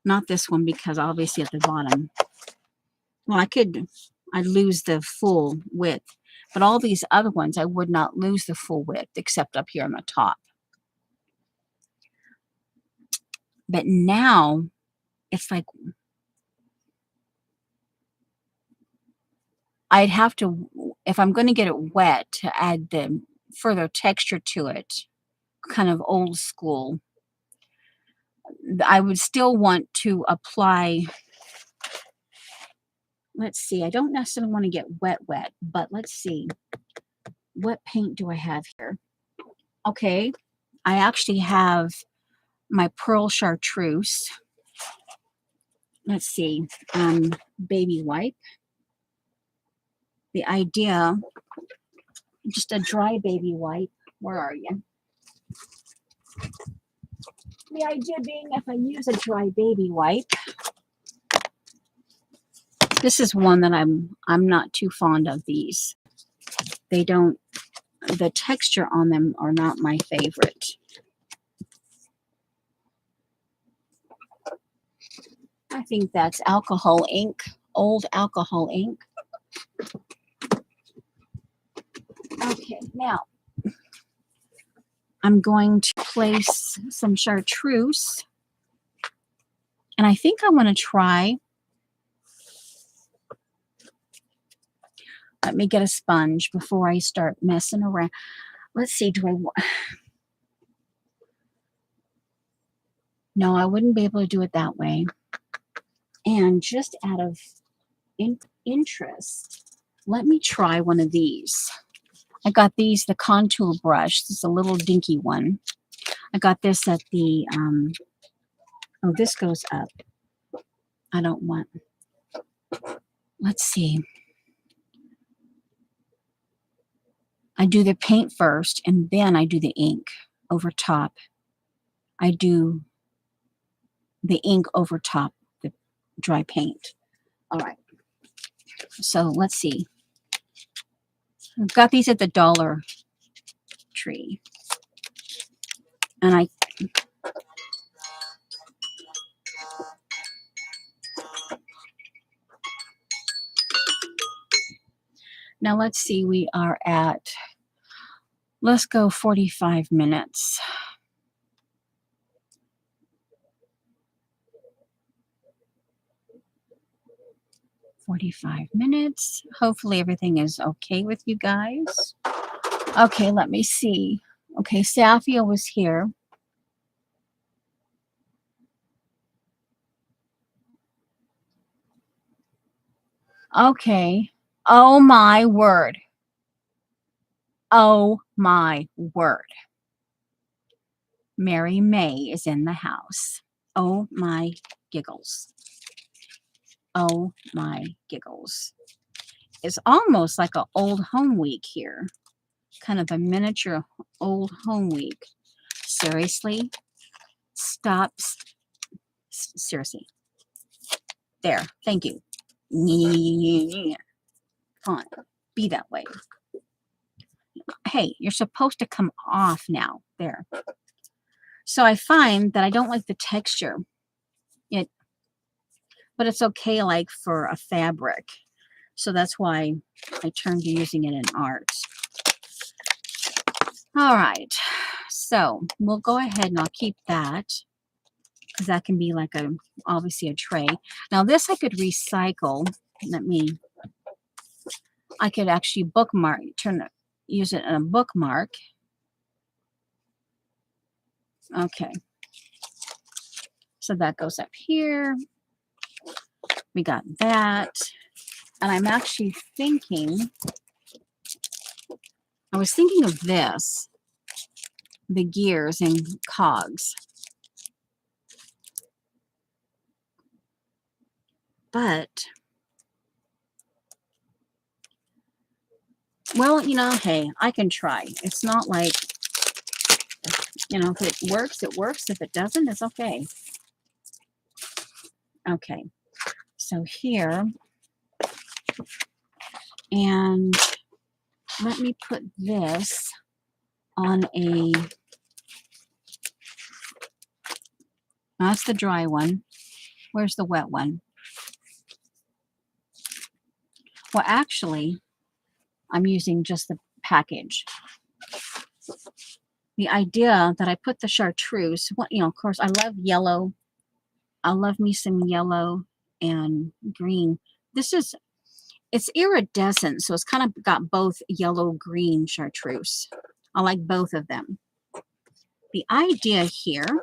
not this one because obviously at the bottom, well, I'd lose the full width, but all these other ones, I would not lose the full width except up here on the top. But now it's like, I'd have to, if I'm going to get it wet, to add the further texture to it, kind of old school, I would still want to apply, let's see, I don't necessarily want to get wet, but let's see, what paint do I have here? Okay, I actually have my pearl chartreuse. Let's see, baby wipe. The idea, just a dry baby wipe. Where are you? The idea being, if I use a dry baby wipe, this is one that I'm not too fond of these. They don't, the texture on them are not my favorite. I think that's alcohol ink, old alcohol ink. Okay, now I'm going to place some chartreuse, and I think I want to try, let me get a sponge before I start messing around. Let's see, do I want, no, I wouldn't be able to do it that way. And just out of interest, let me try one of these. I got these, the contour brush. This is a little dinky one. I got this at the, oh, this goes up. I don't want, let's see. I do the paint first, and then I do the ink over top. I do the ink over top the dry paint. All right. So let's see. I've got these at the Dollar Tree. And now let's see, we are at, let's go 45 minutes. 45 minutes. Hopefully everything is okay with you guys. Okay, let me see. Okay, Safia was here. Okay. Oh my word. Oh my word. Mary May is in the house. Oh my giggles. Oh my giggles. It's almost like an old home week here. Kind of a miniature old home week. Seriously? Stop. Seriously. There. Thank you. Come on. Be that way. Hey, you're supposed to come off now. There. So I find that I don't like the texture. But it's okay like for a fabric. So that's why I turned to using it in art. All right. So we'll go ahead and I'll keep that, because that can be like obviously a tray. Now this I could recycle. I could actually bookmark, use it in a bookmark. Okay. So that goes up here. We got that. And I'm actually thinking, I was thinking of this, the gears and cogs. But, well, you know, hey, I can try. It's not like, you know, if it works, it works. If it doesn't, it's okay. Okay, so here, and let me put this on a, that's the dry one. Where's the wet one? Well, actually, I'm using just the package. The idea that I put the chartreuse, you know, of course, I love yellow. I love me some yellow and green. This is, it's iridescent, so it's kind of got both yellow-green chartreuse. I like both of them. The idea here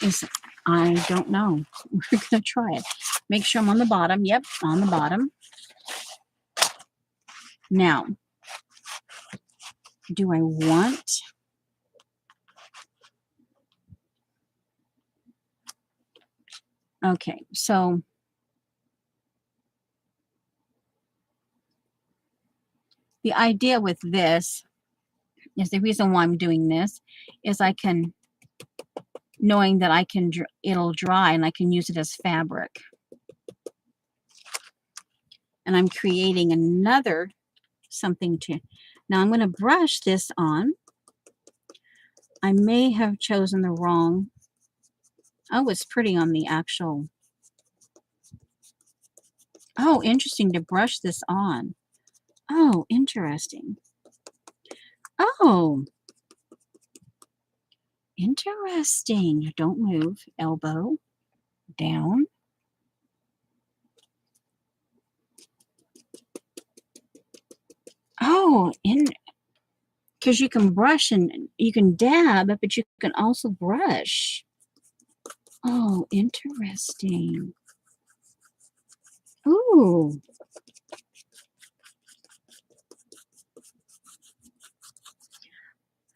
is, I don't know. We're going to try it. Make sure I'm on the bottom. Yep, on the bottom. Now, do I want... Okay, so the idea with this is, the reason why I'm doing this is I can, knowing that I can, it'll dry and I can use it as fabric. And I'm creating another something to, now I'm going to brush this on. I may have chosen the wrong, oh, it's pretty on the actual, oh, interesting to brush this on. Oh, interesting. Oh, interesting. Don't move. Elbow down. Oh, because you can brush and you can dab, but you can also brush. Oh, interesting. Ooh.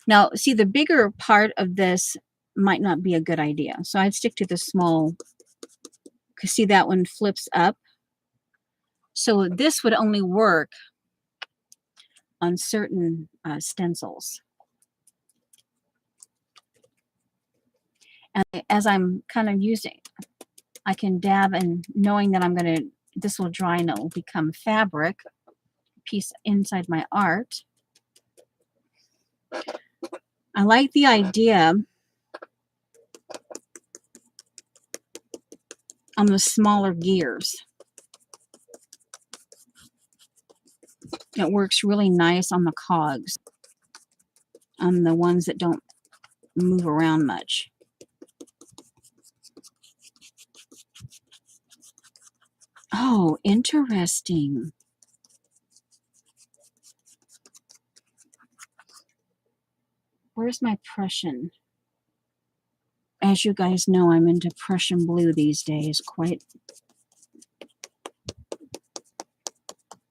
Now, see, the bigger part of this might not be a good idea. So I'd stick to the small, because see, that one flips up. So this would only work on certain stencils. And as I'm kind of using, I can dab, and knowing that I'm going to, this will dry and it will become fabric piece inside my art. I like the idea on the smaller gears. It works really nice on the cogs, on the ones that don't move around much. Oh, interesting. Where's my Prussian? As you guys know, I'm into Prussian blue these days, quite.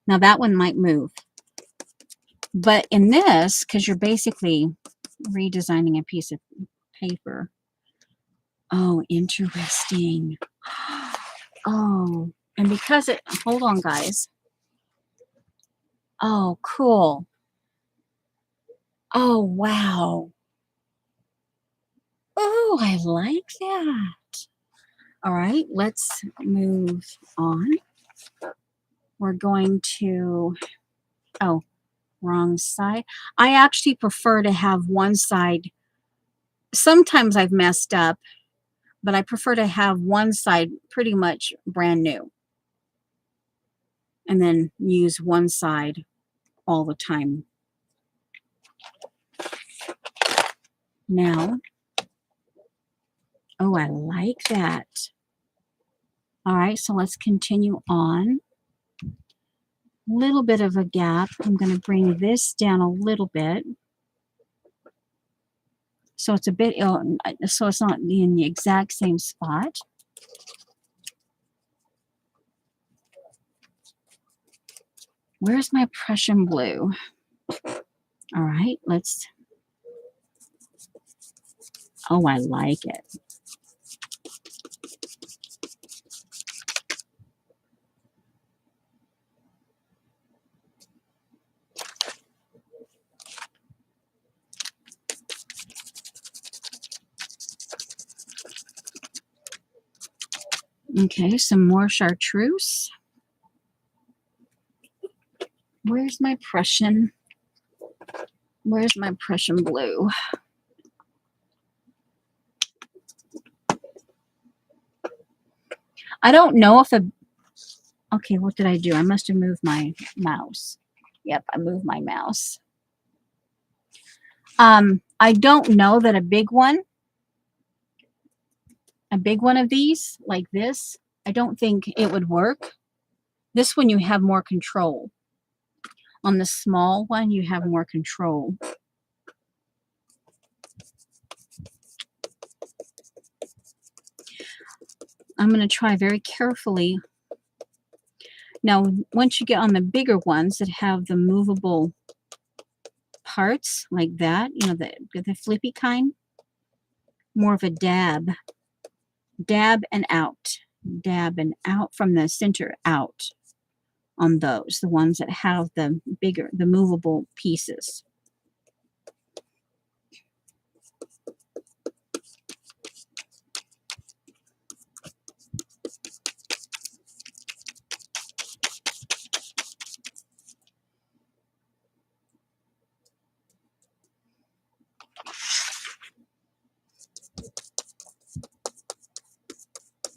Now that one might move. But in this, because you're basically redesigning a piece of paper. Oh, interesting. Oh, and because it, hold on, guys. Oh, cool. Oh, wow. Oh, I like that. All right, let's move on. We're going to, oh, wrong side. I actually prefer to have one side. Sometimes I've messed up, but I prefer to have one side pretty much brand new. And then use one side all the time. Now, oh, I like that. All right, so let's continue on. Little bit of a gap. I'm going to bring this down a little bit. So it's a bit, so it's not in the exact same spot. Where's my Prussian blue? All right, let's, oh, I like it. Okay, some more chartreuse. Where's my Prussian? Where's my Prussian blue? I don't know if okay, what did I do? I must have moved my mouse. Yep, I moved my mouse. I don't know that a big one of these, like this, I don't think it would work. This one you have more control. On the small one, you have more control. I'm going to try very carefully. Now, once you get on the bigger ones that have the movable parts like that, you know, the flippy kind, more of a dab and out, dab and out from the center out on those, the ones that have the bigger, the movable pieces.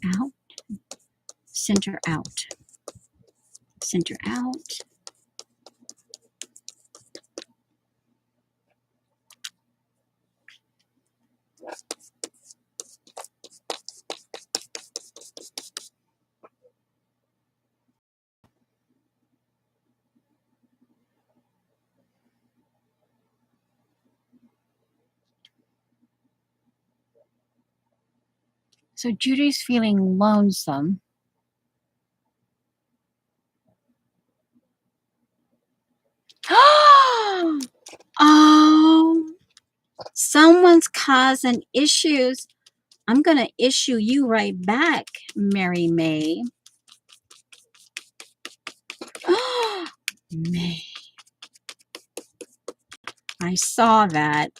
Out, center out, center out. So Judy's feeling lonesome. Oh, someone's causing issues. I'm going to issue you right back, Mary May. May. I saw that.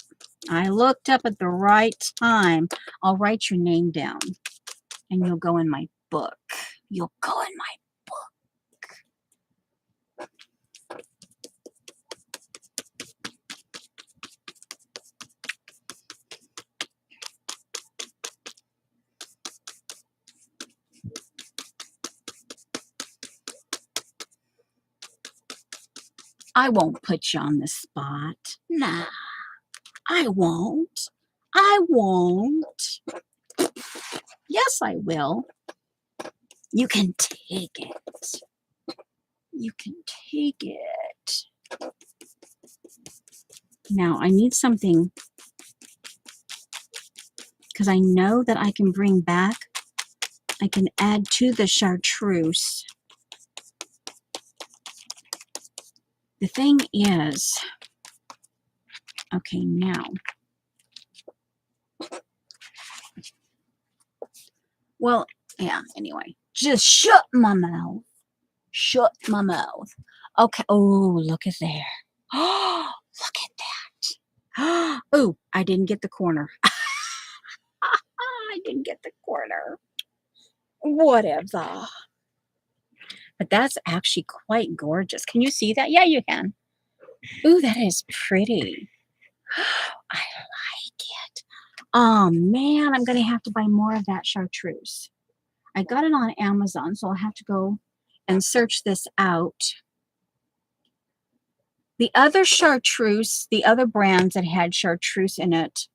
I looked up at the right time. I'll write your name down and you'll go in my book. You'll go in my I won't put you on the spot. Nah, I won't. I won't. Yes, I will. You can take it. You can take it. Now, I need something because I know that I can bring back, I can add to the chartreuse. The thing is, okay, now, well, yeah, anyway, just shut my mouth. Shut my mouth. Okay, oh, look at there. Oh, look at that. Oh, I didn't get the corner. I didn't get the corner. Whatever. But that's actually quite gorgeous. Can you see that? Yeah, you can. Ooh, that is pretty. I like it. Oh, man, I'm going to have to buy more of that chartreuse. I got it on Amazon, so I'll have to go and search this out. The other chartreuse, the other brands that had chartreuse in it,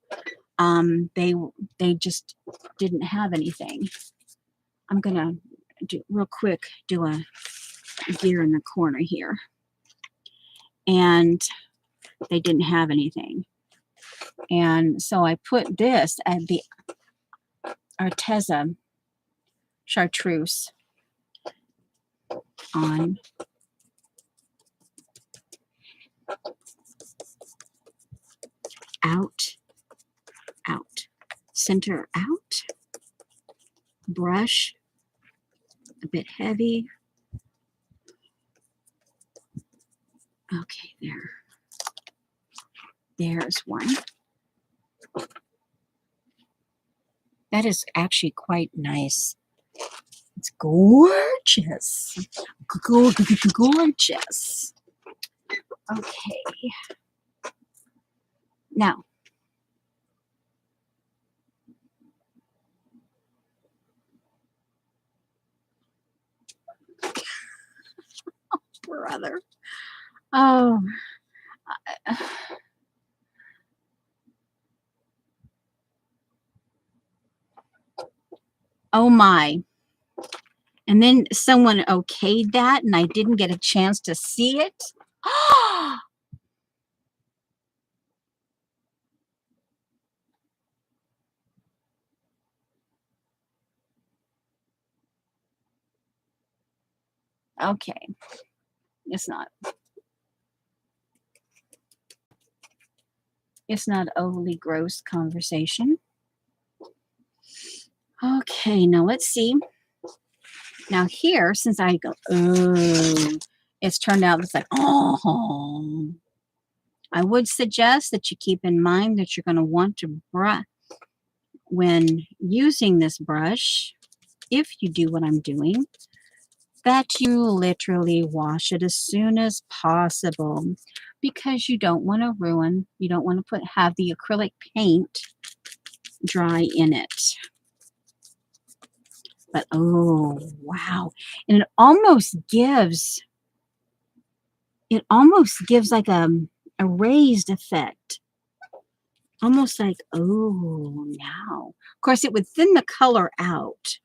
they just didn't have anything. I'm going to do real quick, do a gear in the corner here. And they didn't have anything. And so I put this at the Arteza chartreuse on. Out, out. Center out. Brush, a bit heavy. Okay, there. There's one. That is actually quite nice. It's gorgeous. Gorgeous. Okay. Now, brother. Oh. Oh my. And then someone okayed that and I didn't get a chance to see it. Okay. It's not overly gross conversation. Okay, now let's see. Now here, since I go, oh, it's turned out it's like, oh. I would suggest that you keep in mind that you're going to want to brush when using this brush, if you do what I'm doing, that you literally wash it as soon as possible because you don't want to ruin, you don't want to have the acrylic paint dry in it. But oh wow, and it almost gives like a raised effect, almost like, oh, now of course it would thin the color out,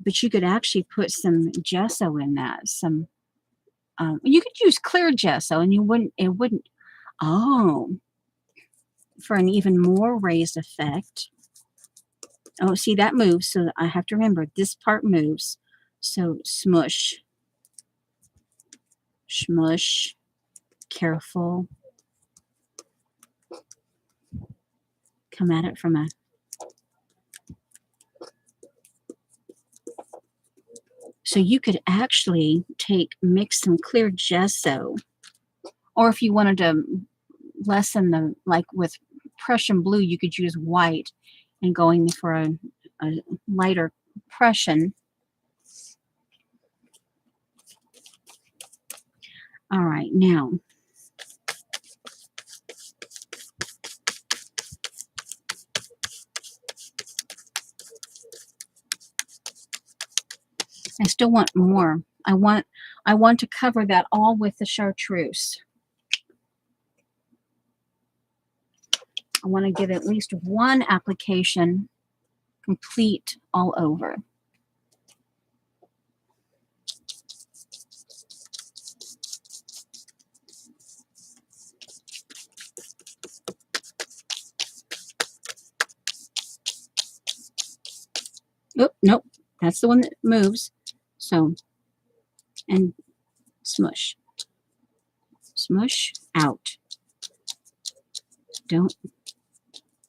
but you could actually put some gesso in that, some you could use clear gesso and it wouldn't, oh, for an even more raised effect. Oh, see, that moves, so I have to remember this part moves. So smush, smush, careful. Come at it from a, so you could actually mix some clear gesso, or if you wanted to lessen the, like with Prussian blue, you could use white and going for a lighter Prussian. All right, now I still want more. I want to cover that all with the chartreuse. I want to get at least one application complete all over. Oop, nope, that's the one that moves. So, and smush, smush out. Don't,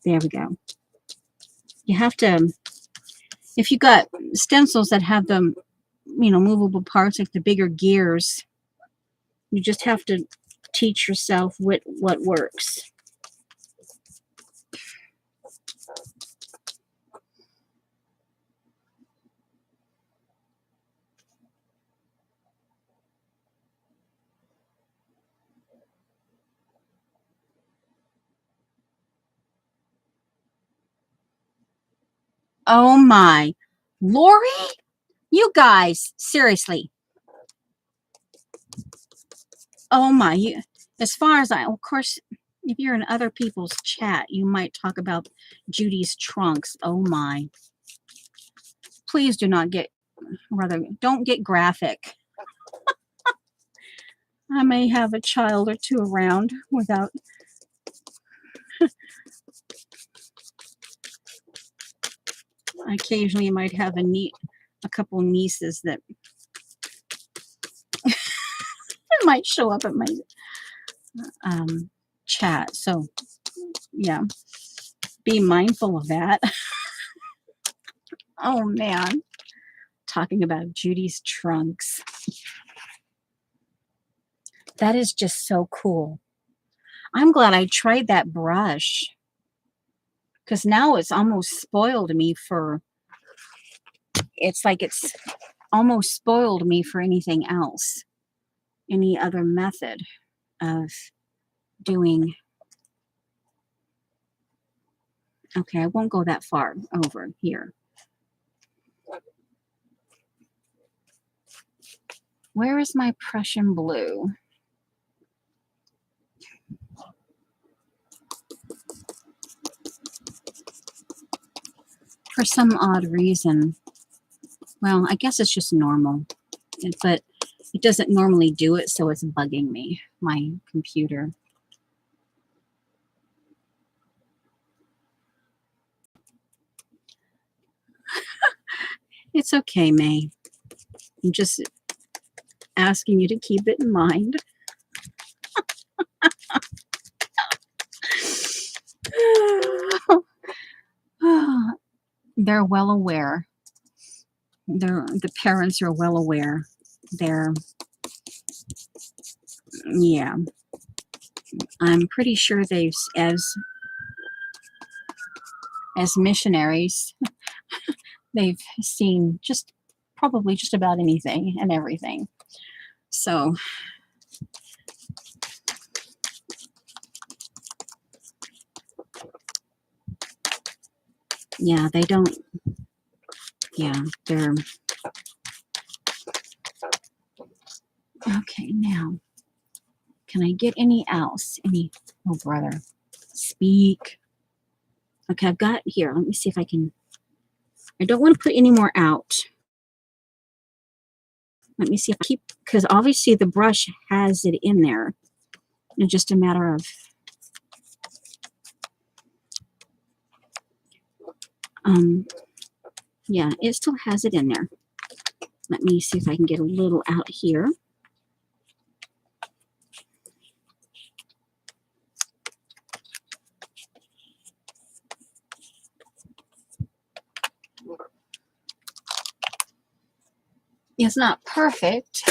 there we go. You have to, if you got stencils that have the, movable parts, like the bigger gears, you just have to teach yourself what works. Oh my, Lori, you guys, seriously. Oh my, as far as of course, if you're in other people's chat, you might talk about Judy's trunks. Oh my. Please do not get, don't get graphic. I may have a child or two around without. I occasionally might have a couple nieces that might show up at my chat. So yeah, be mindful of that. Oh man, talking about Judy's trunks. That is just so cool. I'm glad I tried that brush, because now it's almost spoiled me for, it's like it's almost spoiled me for anything else, any other method of doing. Okay, I won't go that far over here. Where is my Prussian blue? For some odd reason, well, I guess it's just normal, but it doesn't normally do it, so it's bugging me, my computer. It's okay, May. I'm just asking you to keep it in mind. They're well aware. The parents are well aware. Yeah. I'm pretty sure they've, as missionaries, they've seen probably just about anything and everything. So yeah, they don't, yeah, they're, okay, now, can I get any else? Oh brother, speak. Okay, I've got here, let me see if I can, I don't want to put any more out. Let me see if I keep, because obviously the brush has it in there. It's just a matter of, yeah, it still has it in there. Let me see if I can get a little out here. It's not perfect,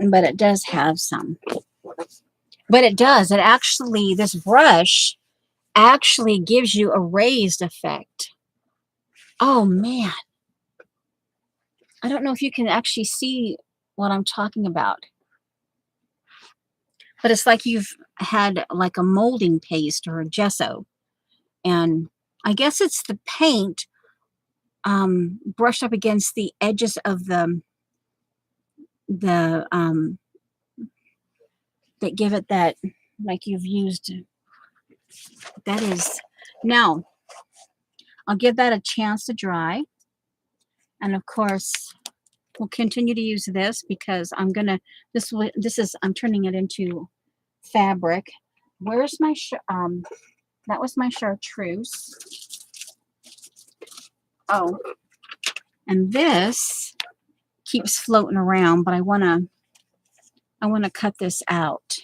but it does have some. But it does. It actually, this brush actually gives you a raised effect. Oh man. I don't know if you can actually see what I'm talking about. But it's like you've had like a molding paste or a gesso. And I guess it's the paint brushed up against the edges of the that give it that, like you've used, that is. Now I'll give that a chance to dry, and of course we'll continue to use this because I'm gonna, this is, I'm turning it into fabric. Where's my that was my chartreuse. Oh, and this keeps floating around, but I want to cut this out.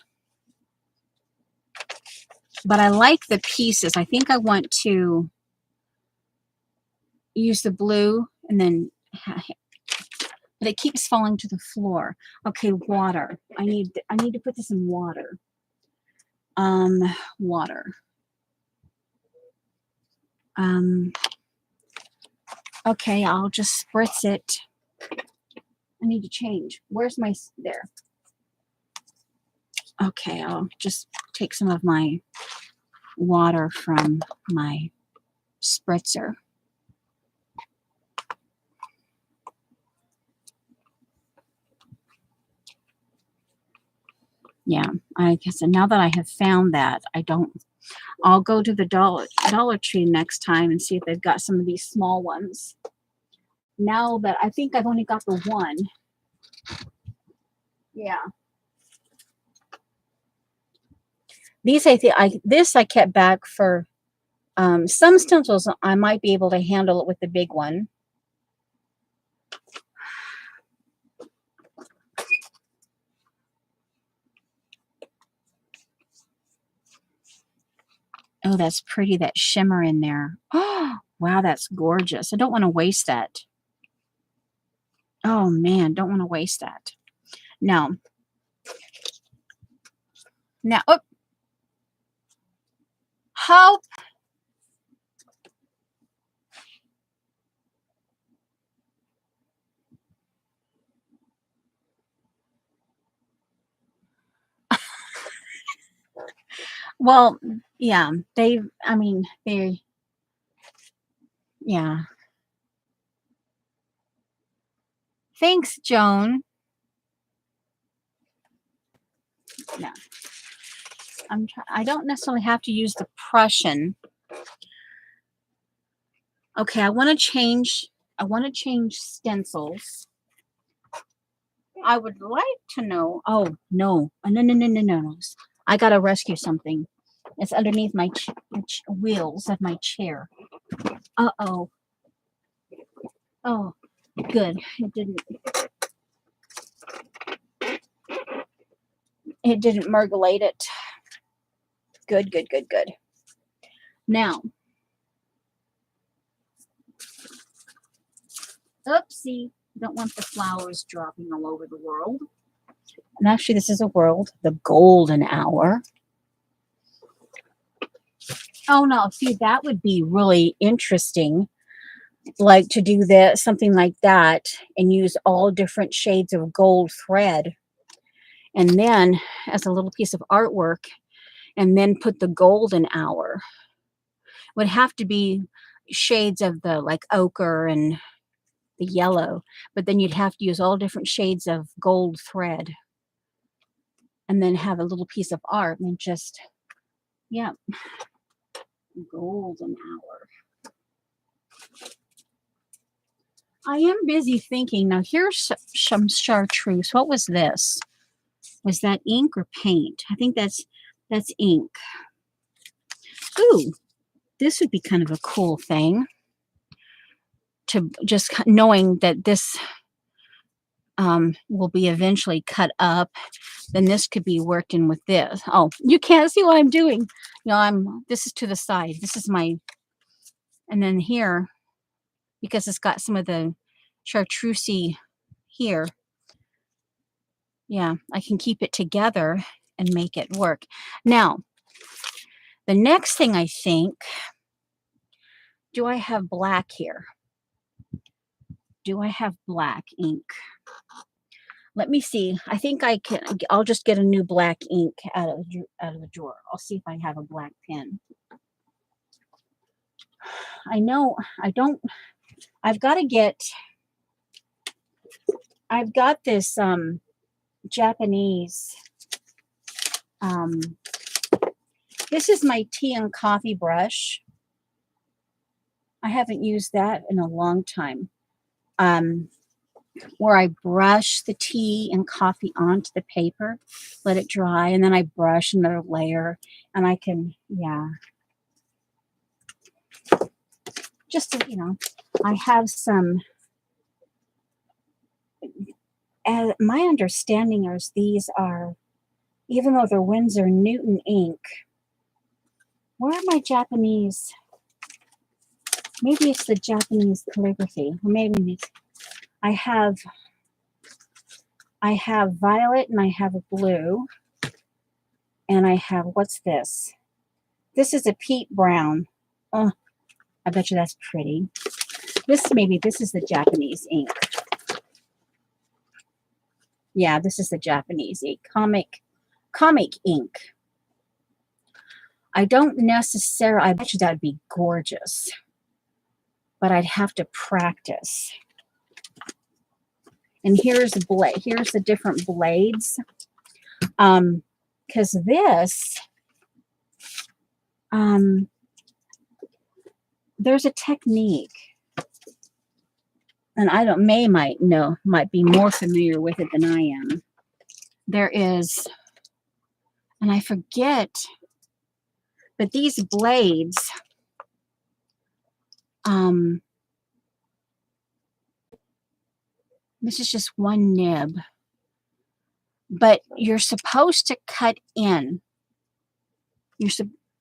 But I like the pieces. I think I want to use the blue, and then, but it keeps falling to the floor. Okay, water. I need to put this in water. Water. Okay, I'll just spritz it. I need to change. Where's my, there. Okay, I'll just take some of my water from my spritzer. Yeah, I guess, and now that I have found that, I'll go to the Dollar Tree next time and see if they've got some of these small ones. Now that I think I've only got the one. Yeah. These this I kept back for some stencils. I might be able to handle it with the big one. Oh, that's pretty, that shimmer in there. Oh, wow, that's gorgeous. I don't want to waste that. Oh, man, don't want to waste that. Now, oh, how well, yeah, I mean, yeah. Thanks, Joan. No, I don't necessarily have to use the Prussian. Okay, I want to change stencils. I would like to know. Oh, no. No, no, no, no, no, no. I got to rescue something. It's underneath my wheels of my chair. Uh-oh. Oh, good. It didn't mergulate it. Good, good, good, good. Now, oopsie, don't want the flowers dropping all over the world. And actually, this is a world, the golden hour. Oh, no, see, that would be really interesting, like to do that, something like that, and use all different shades of gold thread. And then, as a little piece of artwork, and then put the golden hour. Would have to be shades of the like ochre and the yellow, but then you'd have to use all different shades of gold thread and then have a little piece of art and just, yeah, golden hour. I am busy thinking. Now here's some chartreuse. What was this? Was that ink or paint? I think that's ink. Ooh, this would be kind of a cool thing to just knowing that this will be eventually cut up. Then this could be worked in with this. Oh, you can't see what I'm doing. You know, this is to the side. This is my, and then here, because it's got some of the chartreusey here, yeah, I can keep it together and make it work. Now, the next thing I think, do I have black here? Do I have black ink? Let me see. I think I can. I'll just get a new black ink out of the drawer. I'll see if I have a black pen. I know I don't. I've got to get. I've got this Japanese. Um, this is my tea and coffee brush. I haven't used that in a long time. Where I brush the tea and coffee onto the paper, let it dry, and then I brush another layer, and I can, yeah. Just to, I have some. My understanding is these are, even though they're Winsor Newton ink. Where are my Japanese? Maybe it's the Japanese calligraphy, or maybe it's, I have violet and I have a blue, and I have, what's this? This is a peat brown. Oh, I bet you that's pretty. This is the Japanese ink. Yeah, this is the Japanese ink. Comic ink. I don't necessarily, I bet you that would be gorgeous, but I'd have to practice. And here's the different blades. Because this, there's a technique, and I don't, might be more familiar with it than I am. There is, and I forget, but these blades, this is just one nib, but you're supposed to cut in.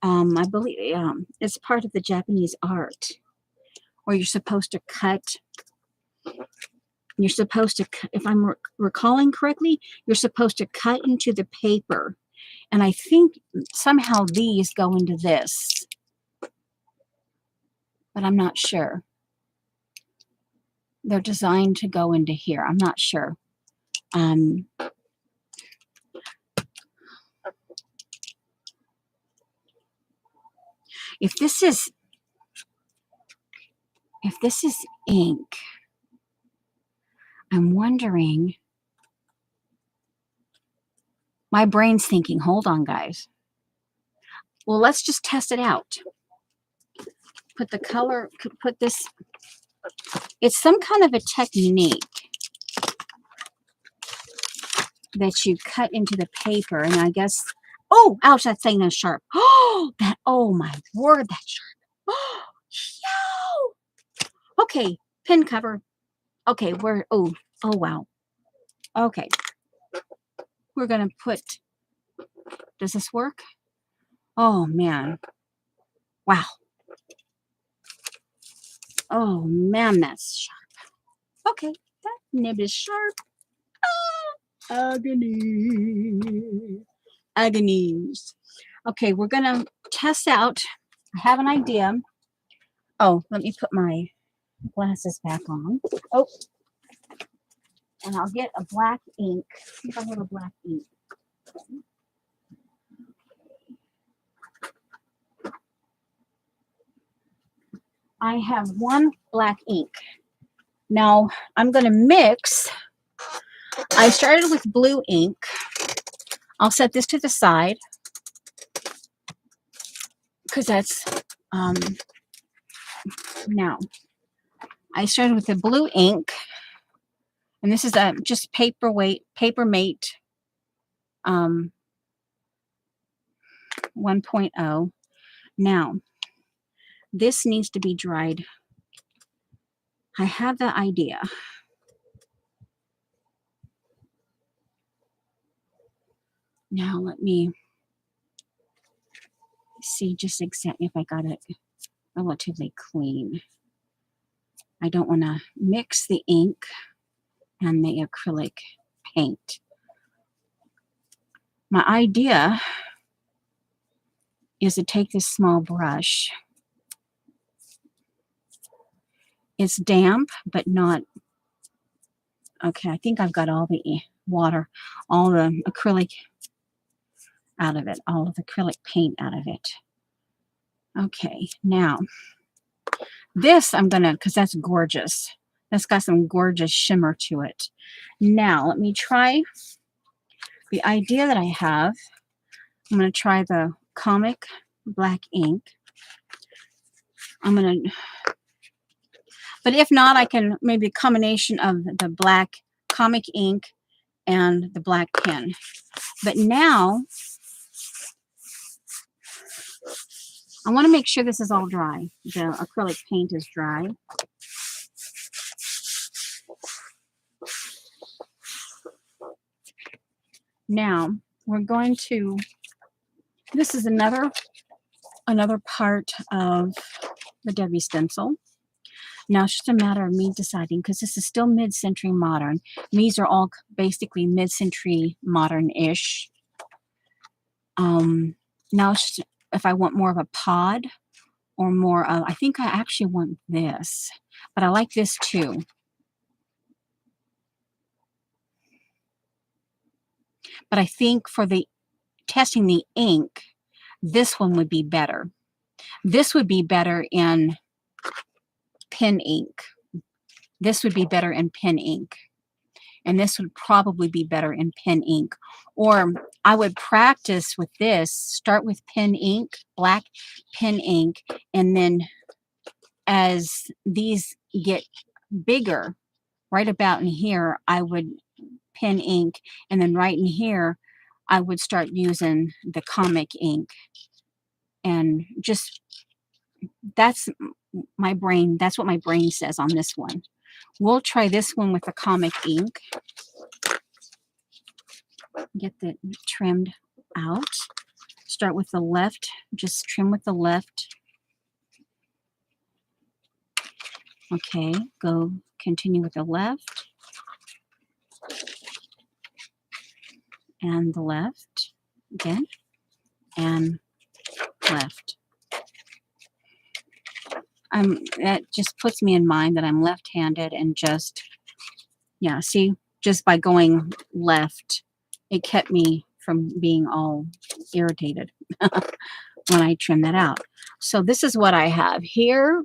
I believe it's part of the Japanese art where you're supposed to cut. You're supposed to, if I'm recalling correctly, you're supposed to cut into the paper. And I think somehow these go into this, but I'm not sure. They're designed to go into here. I'm not sure. If this is ink, I'm wondering, my brain's thinking, hold on, guys. Well, let's just test it out. Put the color, put this, it's some kind of a technique that you cut into the paper, and I guess, oh, ouch, that thing is sharp. Oh, that, oh my word, that's sharp. Oh, yo! Okay, pin cover. Okay, oh wow. Okay. We're gonna put, does this work? Oh man. Wow. Oh man, that's sharp. Okay, that nib is sharp. Ah, agony. Agonies. Okay, we're gonna test out. I have an idea. Oh, let me put my glasses back on. Oh, and I'll get a black ink. See if I have a black ink. I have one black ink. Now I'm going to mix. I started with blue ink. I'll set this to the side because that's now I started with the blue ink, and this is a just paper mate 1.0. Now this needs to be dried. I have the idea. Now let me see just exactly if I got it relatively clean. I don't want to mix the ink and the acrylic paint. My idea is to take this small brush. It's damp, but not, okay, I think I've got all the water, all the acrylic out of it, all of the acrylic paint out of it. Okay, now this I'm gonna, because that's gorgeous. That's got some gorgeous shimmer to it. Now let me try the idea that I have. I'm gonna try the comic black ink. But if not, I can maybe a combination of the black comic ink and the black pen. But now I want to make sure this is all dry. The acrylic paint is dry. Now we're going to, this is another part of the Debbie stencil. Now it's just a matter of me deciding, because this is still mid-century modern. These are all basically mid-century modern-ish. Now it's just, if I want more of a pod or more of, I think I actually want this, but I like this too. But I think for the testing the ink, this one would be better. This would be better in pen ink. This would be better in pen ink. And this would probably be better in pen ink. Or I would practice with this, start with pen ink, black pen ink, and then as these get bigger, right about in here, I would pen ink, and then right in here, I would start using the comic ink. And just, that's my brain, that's what my brain says on this one. We'll try this one with the comic ink. Get that trimmed out. Start with the left, just trim with the left. Okay, go continue with the left and the left again and left. That just puts me in mind that I'm left-handed and just, yeah, see, just by going left, it kept me from being all irritated when I trim that out. So this is what I have here.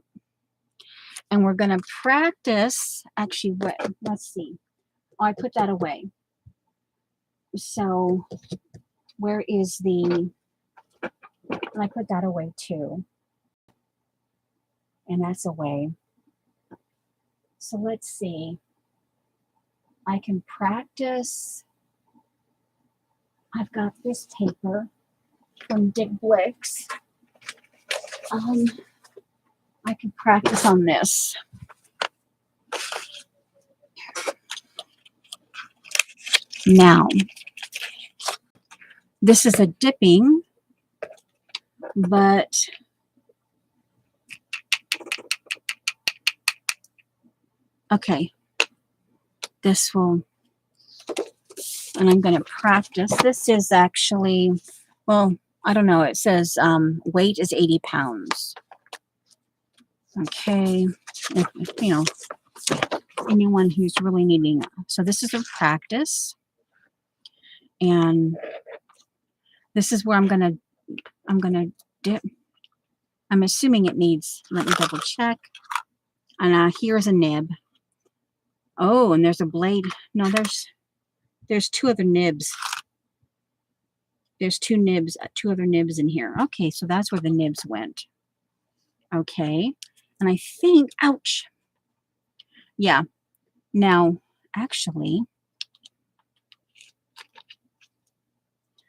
And we're going to practice, actually, let's see. Oh, I put that away. So where is I put that away too. And that's away. So let's see. I can practice. I've got this paper from Dick Blick's. I can practice on this. Now, this is a dipping, but okay, this will, and I'm going to practice. This is actually, well, I don't know. It says weight is 80 pounds. Okay, you know, anyone who's really needing. So this is a practice, and this is where I'm gonna dip. I'm assuming it needs. Let me double check. And here's a nib. Oh, and there's a blade. No, there's two other nibs. There's two other nibs in here. Okay, so that's where the nibs went. Okay, and I think, ouch. Yeah. Now, actually,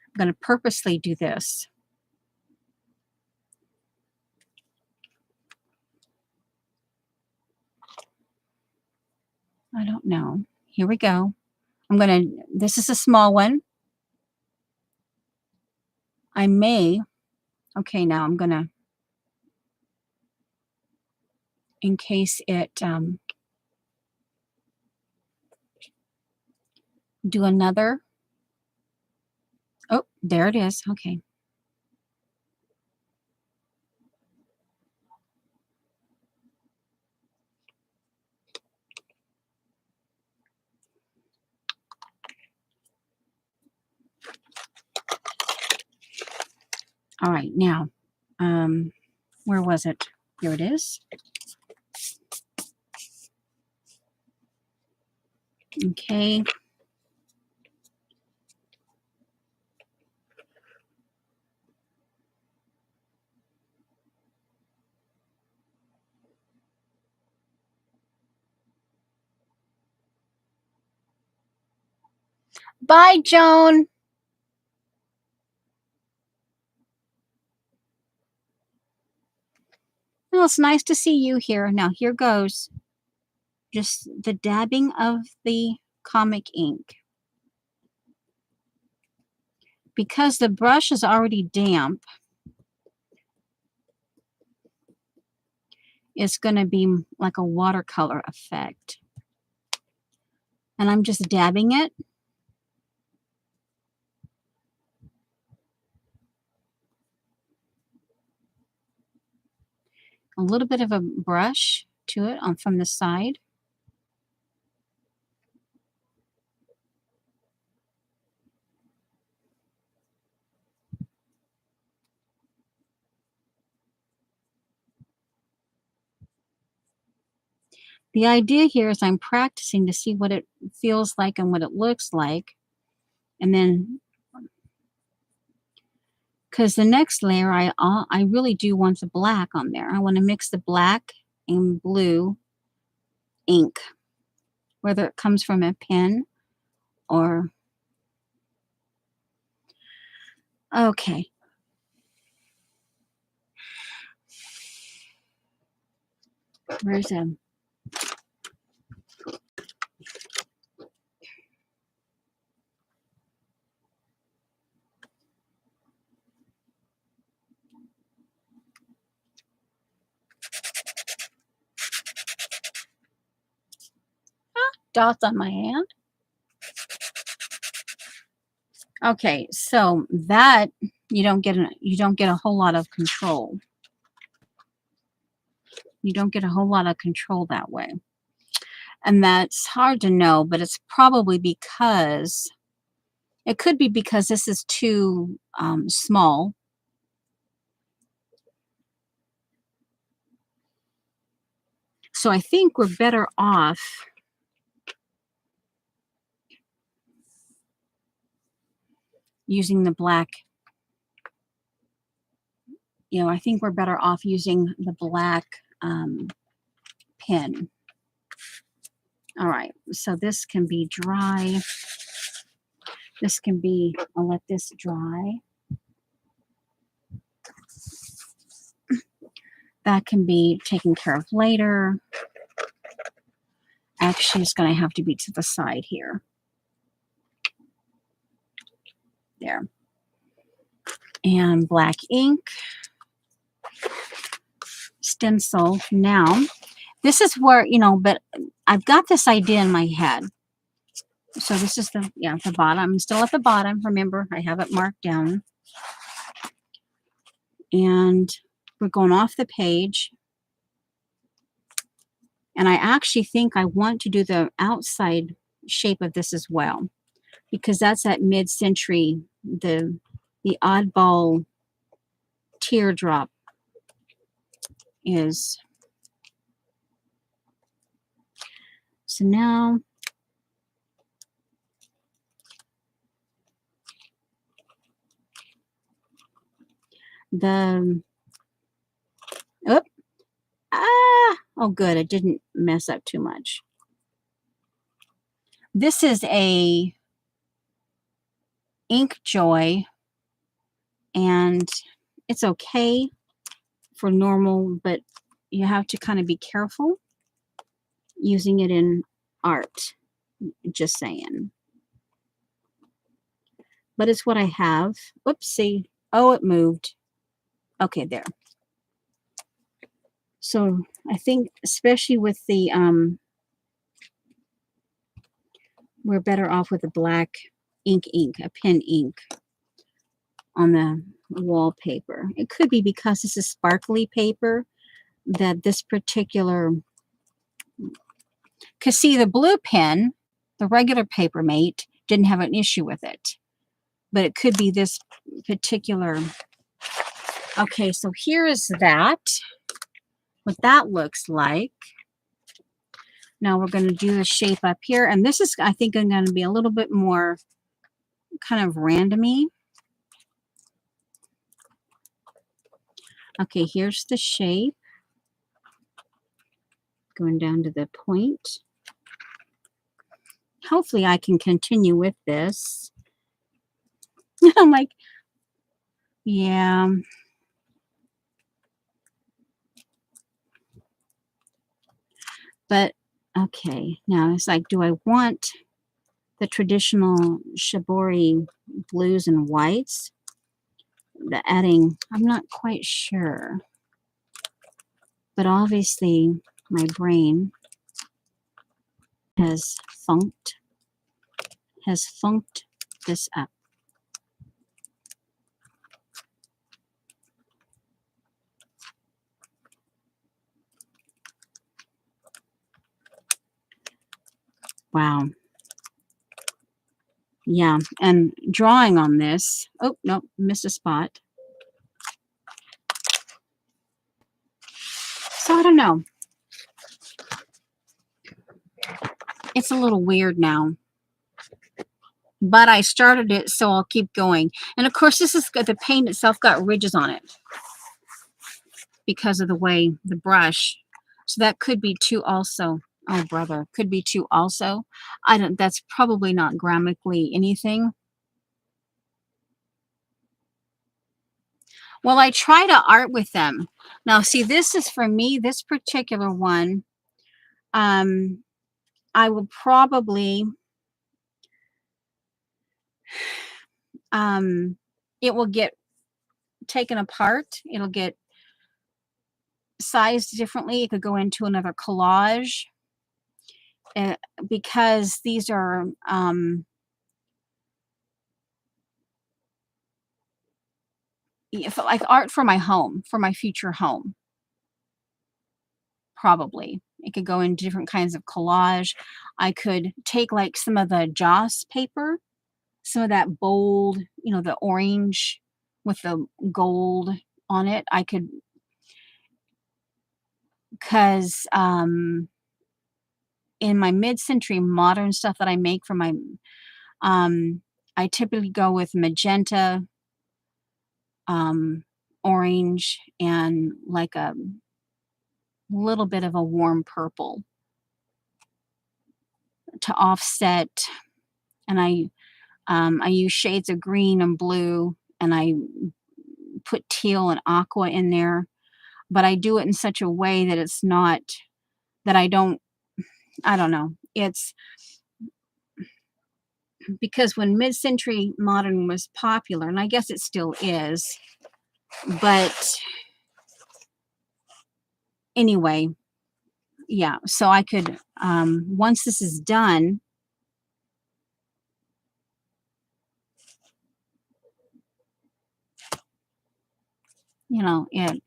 I'm going to purposely do this. I don't know. Here we go. This is a small one. I may, okay, now I'm going to, in case it, do another. Oh, there it is. Okay. All right, now, where was it? Here it is. Okay. Bye, Joan. Well, it's nice to see you here. Now, here goes. Just the dabbing of the comic ink. Because the brush is already damp, it's going to be like a watercolor effect. And I'm just dabbing it. A little bit of a brush to it from the side. The idea here is I'm practicing to see what it feels like and what it looks like. And then, because the next layer, I really do want the black on there. I want to mix the black and blue ink, whether it comes from a pen or, okay. Where's him? dots on my hand. Okay, so that you don't get a whole lot of control. You don't get a whole lot of control that way. And that's hard to know, but it's probably because it could be because this is too small. So I think we're better off using the black. I think we're better off using the black pen. All right, so this can be dry. This can be, I'll let this dry. That can be taken care of later. Actually, it's going to have to be to the side here. There. And black ink. Stencil. Now, this is where, but I've got this idea in my head. So this is the bottom. I'm still at the bottom. Remember, I have it marked down. And we're going off the page. And I actually think I want to do the outside shape of this as well, because that's at mid-century, the oddball teardrop is. So now oh good, it didn't mess up too much. This is a Ink Joy, and it's okay for normal, but you have to kind of be careful using it in art, just saying. But it's what I have. Whoopsie. Oh, it moved. Okay, there. So I think especially with the we're better off with a black ink, a pen ink on the wallpaper. It could be because this is sparkly paper that this particular, because see, the blue pen, the regular Papermate, didn't have an issue with it. But it could be this particular. Okay, so here is that. What that looks like. Now we're going to do the shape up here. And this is, I think, going to be a little bit more kind of randomy. Okay, here's the shape. Going down to the point. Hopefully I can continue with this. I'm like, yeah. But, okay, now it's like, do I want the traditional shibori blues and whites? The adding, I'm not quite sure. But obviously, my brain has funked this up. Wow. Yeah, and drawing on this. Oh, no, missed a spot. So I don't know. It's a little weird now. But I started it, so I'll keep going. And of course, this is the paint itself got ridges on it because of the way the brush. So that could be two also. Oh, brother, could be two also. That's probably not grammatically anything. Well, I try to art with them. Now, see, this is for me, this particular one. I will probably, it will get taken apart. It'll get sized differently. It could go into another collage. uh, because these are like art for my home, for my future home. Probably. It could go in different kinds of collage. I could take, like, some of the Joss paper, some of that bold, the orange with the gold on it. I could, 'cause, in my mid-century modern stuff that I make for my I typically go with magenta, um, orange, and, like, a little bit of a warm purple to offset, and I use shades of green and blue, and I put teal and aqua in there, but I do it in such a way that it's not that I don't know. It's because when mid-century modern was popular, and I guess it still is, but anyway, yeah, so I could, once this is done, it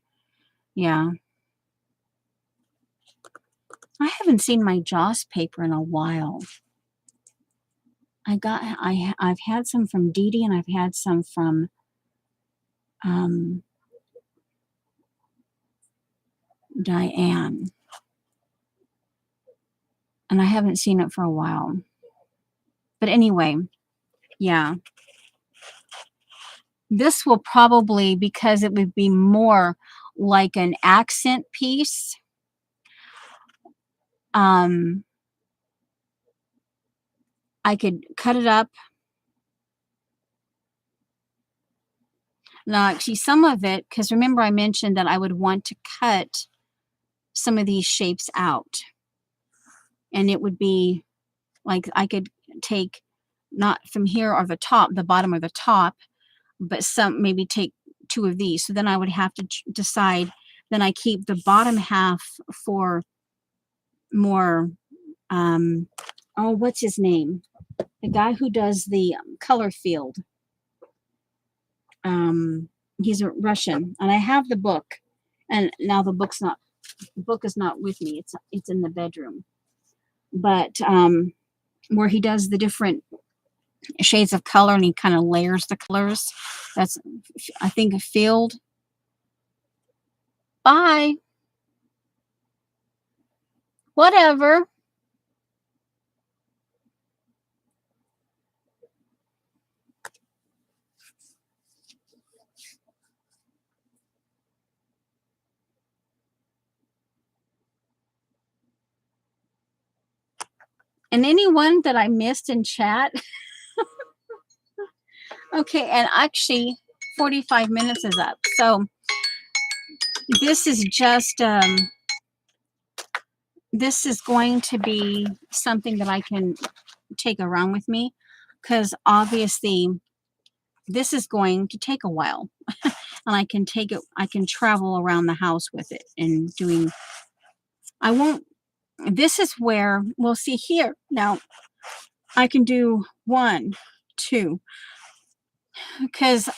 yeah. I haven't seen my Joss paper in a while. I've had some from Dee Dee, and I've had some from, um, Diane, and I haven't seen it for a while. But anyway, yeah. This will probably, because it would be more like an accent piece, um, I could cut it up. Now, actually, some of it, because remember I mentioned that I would want to cut some of these shapes out, and it would be like I could take not from here or the bottom or the top, but some maybe take two of these. So then I would have to decide. Then I keep the bottom half for more. Um, oh, what's his name? The guy who does the color field. Um, he's a Russian, and I have the book, and now the book is not with me. It's in the bedroom, but where he does the different shades of color and he kind of layers the colors. That's, I think, a field. Bye. Whatever. And anyone that I missed in chat. Okay, and actually 45 minutes is up. So this is just this is going to be something that I can take around with me, because obviously this is going to take a while. And I can travel around the house with it and doing, I won't, this is where we'll see here. Now I can do one, two, because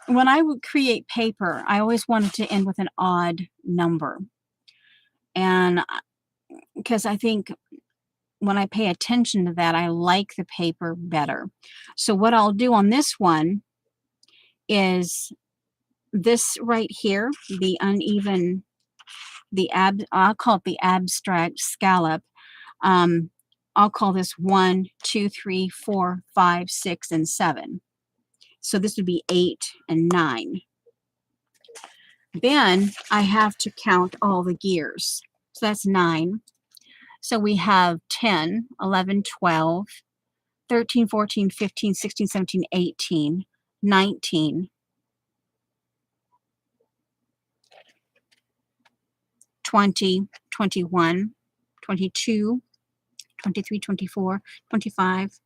when I would create paper, I always wanted to end with an odd number. And because I think when I pay attention to that, I like the paper better. So what I'll do on this one is this right here, the uneven, I'll call it the abstract scallop. Um, I'll call this 1, 2, 3, 4, 5, 6, and 7. So this would be 8 and 9. Then I have to count all the gears. So that's 9. So we have 10, 11, 12, 13, 14, 15, 16, 17, 18, 19, 20, 21, 22, 23, 24, 25,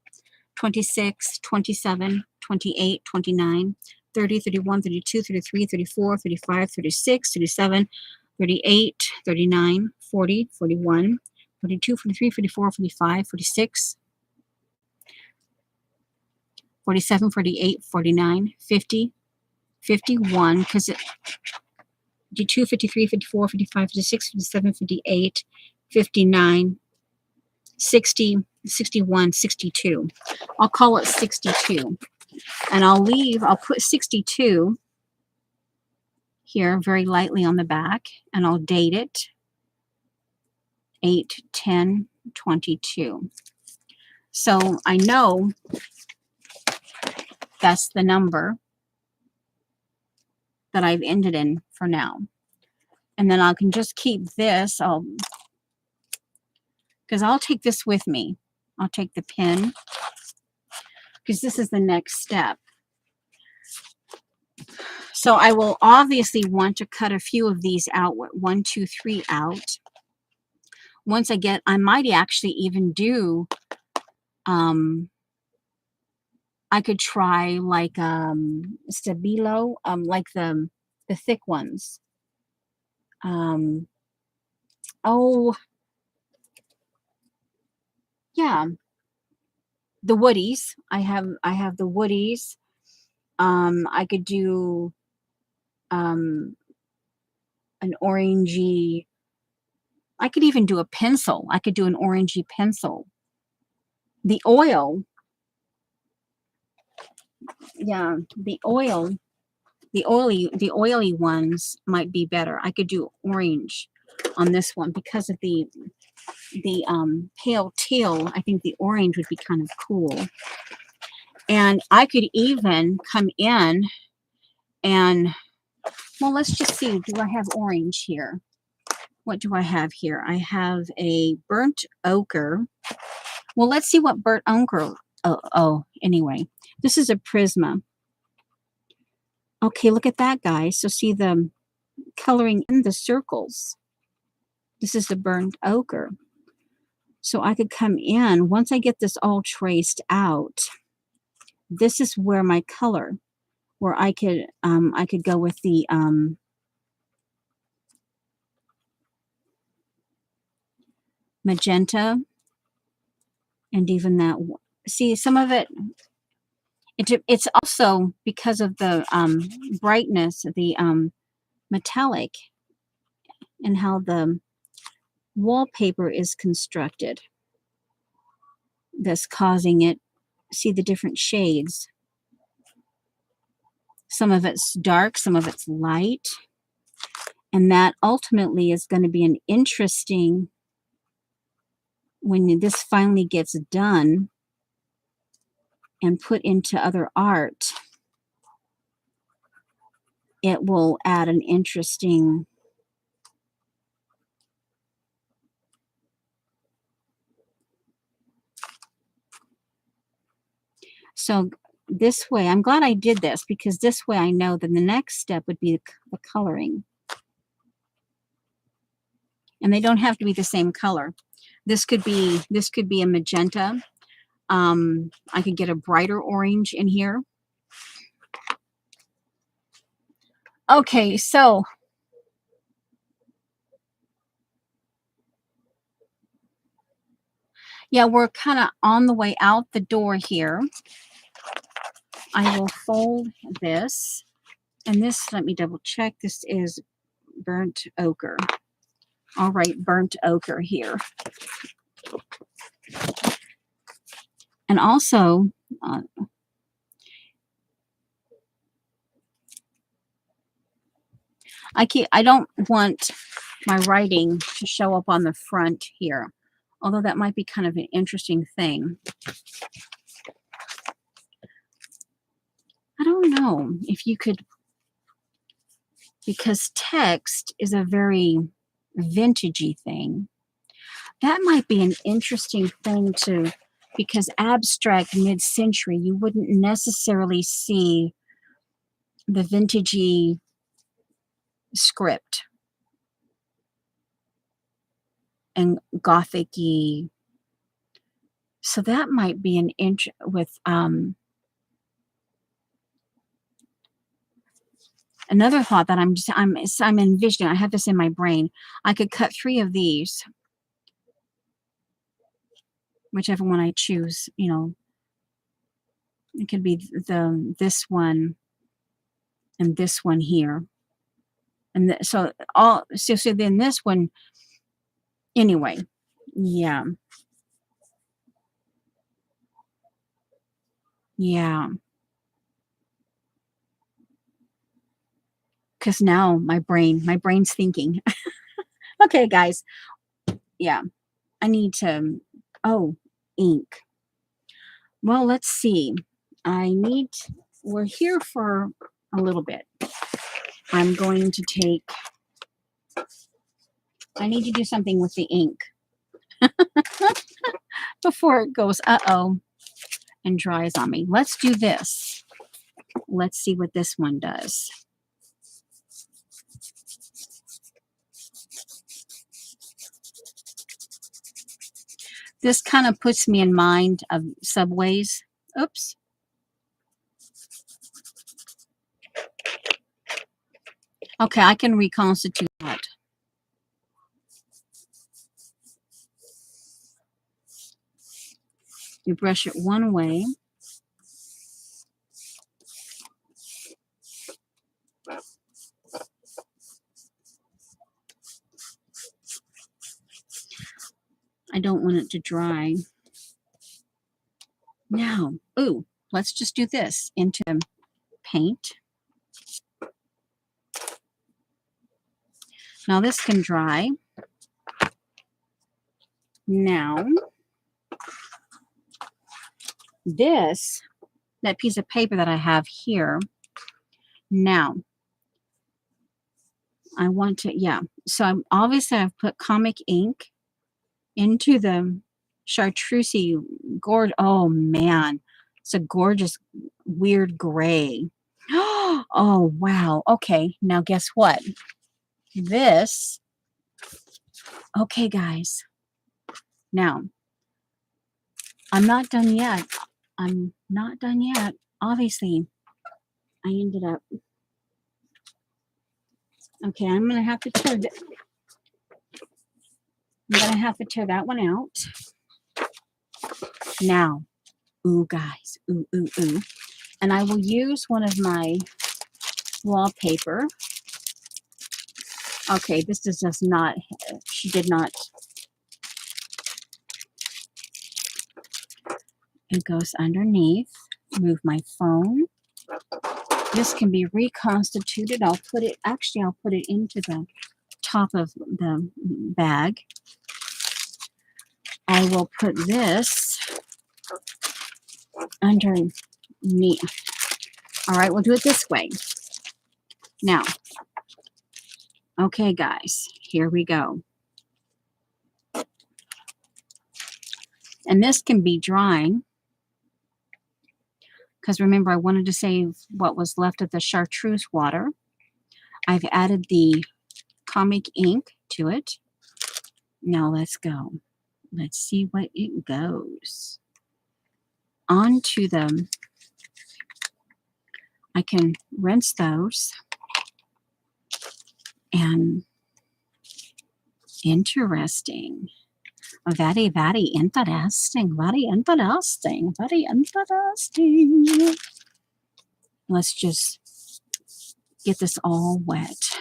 26, 27, 28, 29, 30, 31, 32, 33, 34, 35, 36, 37, 38, 39, 40, 41, 42, 43, 44, 45, 46, 47, 48, 49, 50, 51, because it 52, 53, 54, 55, 56, 57, 58, 59, 60, 61, 62. I'll call it 62. And I'll put 62 here very lightly on the back, and I'll date it 8, 10, 22. So I know that's the number that I've ended in for now. And then I can just keep this, because I'll take this with me. I'll take the pin, because this is the next step. So I will obviously want to cut a few of these out, 1, 2, 3 out. Once I might actually even do, I could try like stabilo, like the thick ones. Oh, yeah, the woodies. I have the woodies. I could do an orangey. I could even do a pencil. I could do an orangey pencil. The oil, yeah, the oily ones might be better. I could do orange on this one because of the pale teal. I think the orange would be kind of cool. And I could even come in and, well, let's just see. Do I have orange here? What do I have here? I have a burnt ochre. Well, let's see what burnt ochre. Anyway, this is a Prisma. Okay, look at that, guys. So see the coloring in the circles. This is the burnt ochre. So I could come in, once I get this all traced out, this is where my color, where I could go with the magenta, and even that. See, some of it, it's also because of the brightness, the metallic, and how the wallpaper is constructed, that's causing it. See the different shades. Some of it's dark, some of it's light, and that ultimately is going to be an interesting, when this finally gets done and put into other art, it will add an interesting, so this way, I'm glad I did this, because this way I know that the next step would be the coloring. And they don't have to be the same color. This could be a magenta. I could get a brighter orange in here. Okay, so yeah, we're kind of on the way out the door here. I will fold this, and this, let me double check, this is burnt ochre. All right, burnt ochre here. And also, I don't want my writing to show up on the front here, although that might be kind of an interesting thing. I don't know if you could, because text is a very vintagey thing. That might be an interesting thing to, because abstract mid-century, you wouldn't necessarily see the vintagey script and gothic-y. So that might be an with another thought that I'm envisioning. I have this in my brain. I could cut 3 of these whichever one I choose, you know, it could be this one and this one here. And so then this one, anyway, yeah, yeah. Because now my brain's thinking, okay, guys, yeah, I need to, oh, ink. Well, let's see. We're here for a little bit. I'm going to I need to do something with the ink before it goes, uh-oh, and dries on me. Let's do this. Let's see what this one does. This kind of puts me in mind of subways. Oops. Okay, I can reconstitute that. You brush it one way. I don't want it to dry. Now, ooh, let's just do this into paint. Now this can dry. Now, that piece of paper that I have here, now, I want to, yeah. So obviously I've put comic ink into the chartreuse gourd. Oh man, it's a gorgeous weird gray. Oh wow. Okay, now guess what? This, okay guys. Now, I'm not done yet. I'm not done yet. Obviously, I ended up, okay, I'm gonna have to tear that one out. Now, ooh guys, ooh, ooh, ooh. And I will use one of my wallpaper. Okay, this is just not, she did not. It goes underneath. Move my phone. This can be reconstituted. I'll put it into the top of the bag. I will put this underneath. All right, we'll do it this way. Now, okay, guys, here we go. And this can be drying, because remember, I wanted to save what was left of the chartreuse water. I've added the comic ink to it. Now let's go. Let's see what it goes. Onto them. I can rinse those. And interesting. Very, very interesting. Very interesting. Very interesting. Let's just get this all wet.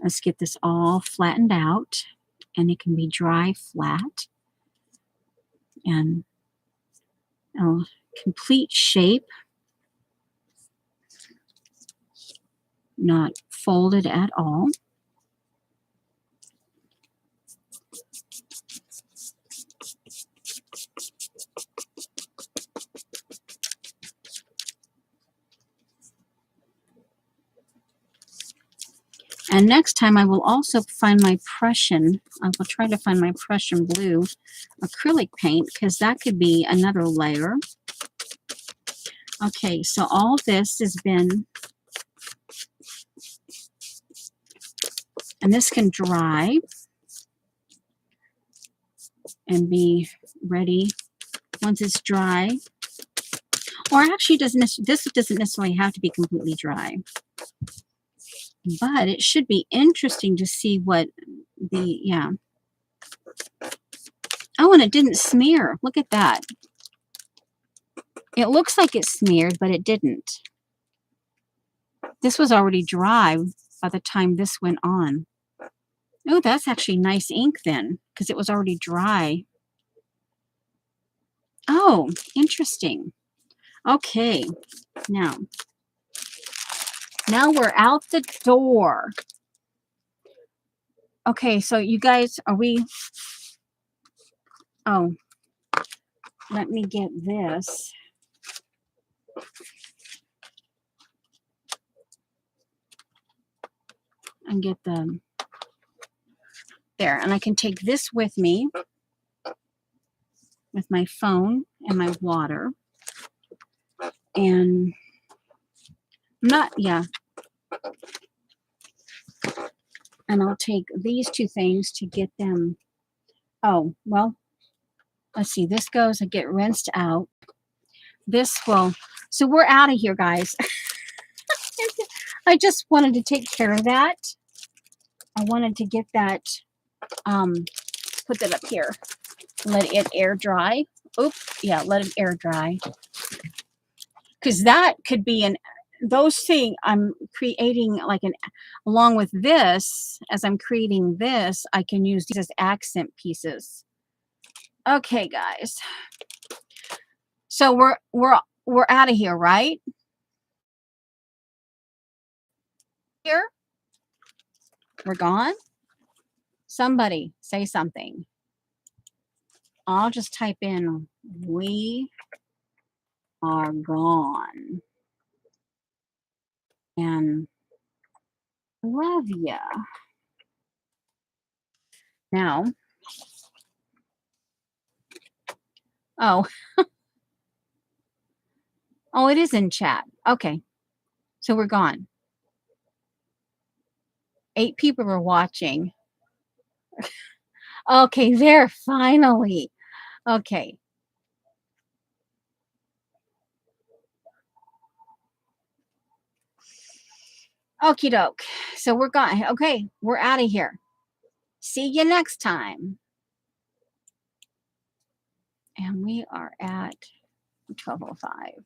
Let's get this all flattened out. And it can be dry flat. And a complete shape. Not folded at all. And next time I will also find my Prussian. I will try to find my Prussian blue acrylic paint, because that could be another layer. Okay, so all this has been, and this can dry and be ready once it's dry. Or actually, this doesn't necessarily have to be completely dry. But it should be interesting to see what the, yeah. Oh, and it didn't smear. Look at that. It looks like it smeared, but it didn't. This was already dry by the time this went on. Oh, that's actually nice ink then, because it was already dry. Oh, interesting. Okay, now we're out the door. Okay, so you guys, are we... Oh, let me get this. And get the... There, and I can take this with me with my phone and my water. And not, yeah. And I'll take these two things to get them. Oh, well, let's see. This goes and get rinsed out. This will... So we're out of here, guys. I just wanted to take care of that. I wanted to get that, put that up here. Let it air dry. Oops, yeah, let it air dry. Because that could be those things I'm creating like along with this, as I'm creating this, I can use these as accent pieces. Okay, guys. So we're out of here, right? Here? We're gone? Somebody say something. I'll just type in, we are gone. And love ya. Now, oh, oh, it is in chat. Okay, so we're gone. 8 people were watching. Okay, there, finally. Okay. Okie doke. So we're gone. Okay, we're out of here. See you next time. And we are at 12:05.